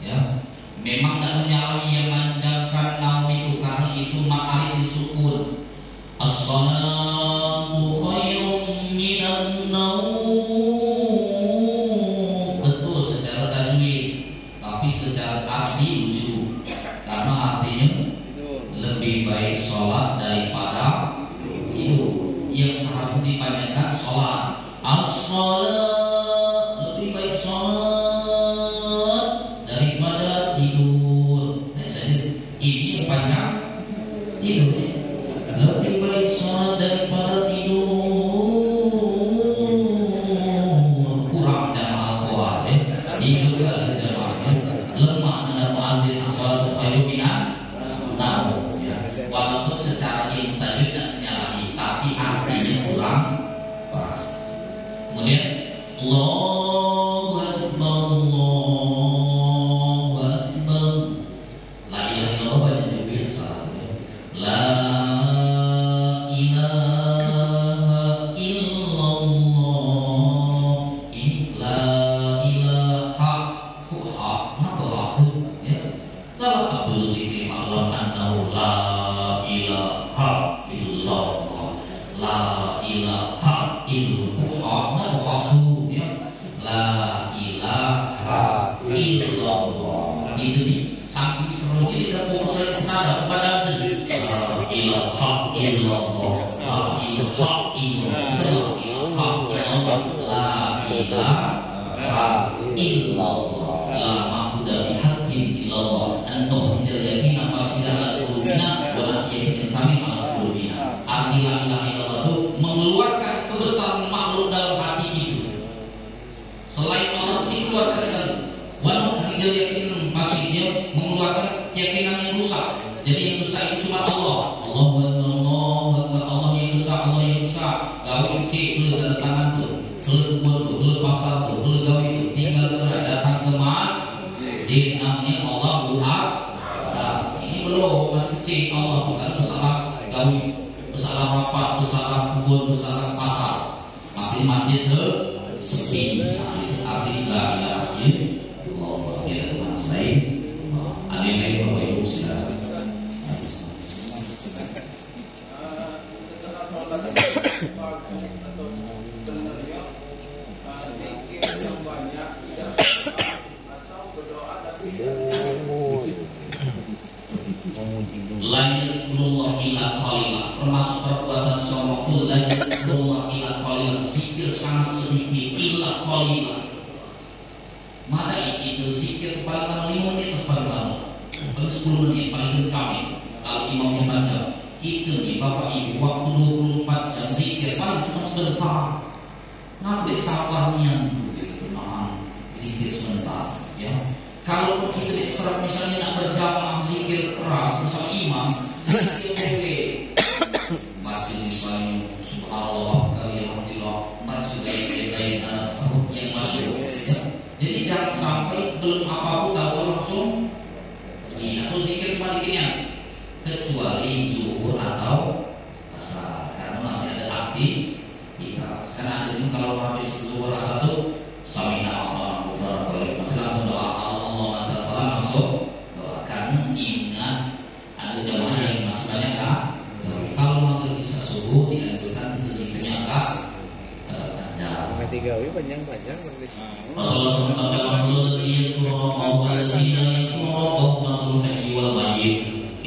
Ya. Memang tak menyalahi yang manjakan naum itu karena itu ma'arif disukun. As-salatu khairum minan naum. Betul secara tajwid, tapi secara arti lucu. Karena artinya lebih baik sholat daripada tidur. Yang seharusnya dipanjangkan sholat. As-salat, lebih baik sholat daripada tidur. Nah, ini yang panjang tidur. Lebih baik sholat daripada kurang pas. Kemudian Allahu Akbar, Allahu Akbar. La ilaha illallah banyak juga yang salah. La ilaha illallah. Ini la ilaha. Kok ha? Kenapa ha tuh? Ya. Kalau Abdul Zikri Allah annahu la ilaha illallah. La ilaha illallah. Kenapa ha tuh? Ya. La ilaha illallah. Itu nih. Saking seru ini dan fokus saya kepada sendiri. La ilaha illallah. La ilaha illallah. La ilaha illallah. La ma'budu bihaqqin illallah. Antuh menjadi nafasina al-qulubina wa la yakin kami al-qulubina. Arti la ilaha illallah itu mengeluarkan kebesaran makhluk dalam hati itu. Selain Allah dikeluarkan dari walau tidak yakin pastinya mengeluarkan keyakinan yang rusak. Jadi yang besar itu cuma Allah. Allah yang besar, Allah yang besar. Gawe kecil tu dalam tangan tu, keluar tu, keluar pasar tu, keluar gawe tu. Tinggal datang ke masjid namanya Allah Tuhan. Ini belum masih kecil Allah bukan besar gawe, besar rapat, besar kebun, besar pasar. Makin masjid sepi. Arti la ilaha illallah. Ya Tuhan saya. Ada yang lain Bapak Ibu silakan. Setelah sholat atau sebenarnya zikir yang banyak tidak atau berdoa tapi La yadhkurullah illa qalilah. Termasuk perbuatan seorang itu la yadhkurullah illa qalilah. Zikir sangat sedikit illa qalilah. Mana itu zikir paling lama 5 menit atau paling lama? Paling 10 menit paling kencang ini. Kalau imamnya baca, kita nih Bapak Ibu waktu 24 jam zikir paling cuma sebentar. Nampak sabarnya gitu, zikir sebentar. Ya. Kalau kita diserap misalnya nak berjamaah zikir keras bersama imam, zikir boleh. Baca misalnya subhanallah, alhamdulillah, baca lain-lain yang masuk. Ya. Jadi jangan sampai belum apa-apa tahu langsung atau zikir cuma dikitnya, kecuali zuhur atau asar, karena masih ada arti kita. Sekarang ada juga kalau habis zuhur asar itu samina Allah ghafur, masih langsung doa Allah atas salam langsung doa. Karena ingat ada jamaah yang masih banyak kan. Kalau maghrib bisa subuh dianjurkan itu zikirnya agak panjang. Tiga panjang-panjang. Rasulullah sampai Rasul itu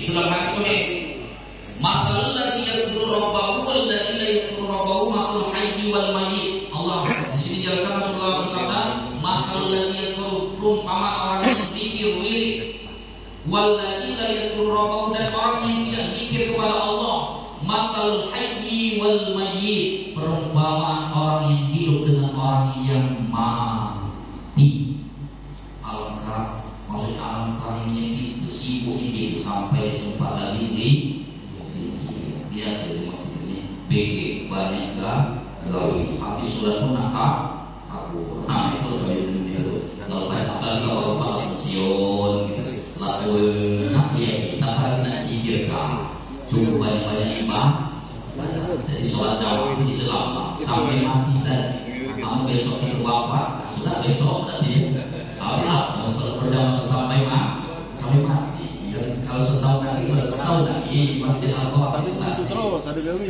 dalam hadis sahih. Masalul ladzi yazkuru rabbahu wal ladzi la yazkuru rabbahu masalul hayy wal mayyit. Allah di sini jelaskan Rasulullah bersabda, masalul ladzi yazkuru, perumpamaan orang yang zikir wirid, wal ladzi la yazkuru rabbahu, dan orang yang tidak zikir kepada Allah. Masalul hayy wal mayyit, perumpamaan orang yang hidup dengan orang yang mati. Alangkah, maksudnya alangkah ini kita sibuk ini sampai sempat lagi zikir. Biasa cuma kita ni BG banyak gawe. Habis surat pun nak kabur. Itu gawe itu. Kalau pas apa lagi bawa pensiun, lalu nak dia kita lagi nak zikir cuma banyak-banyak ibadah. Jadi soal jawab itu lama sampai mati saja. Kamu besok itu bapak sudah besok tadi. Alhamdulillah soal perjalanan sampai mati. Dan kalau setahun lagi masih Allah tapi terus ada gawe.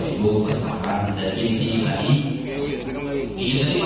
Ibu katakan dari ini tadi. Ini tadi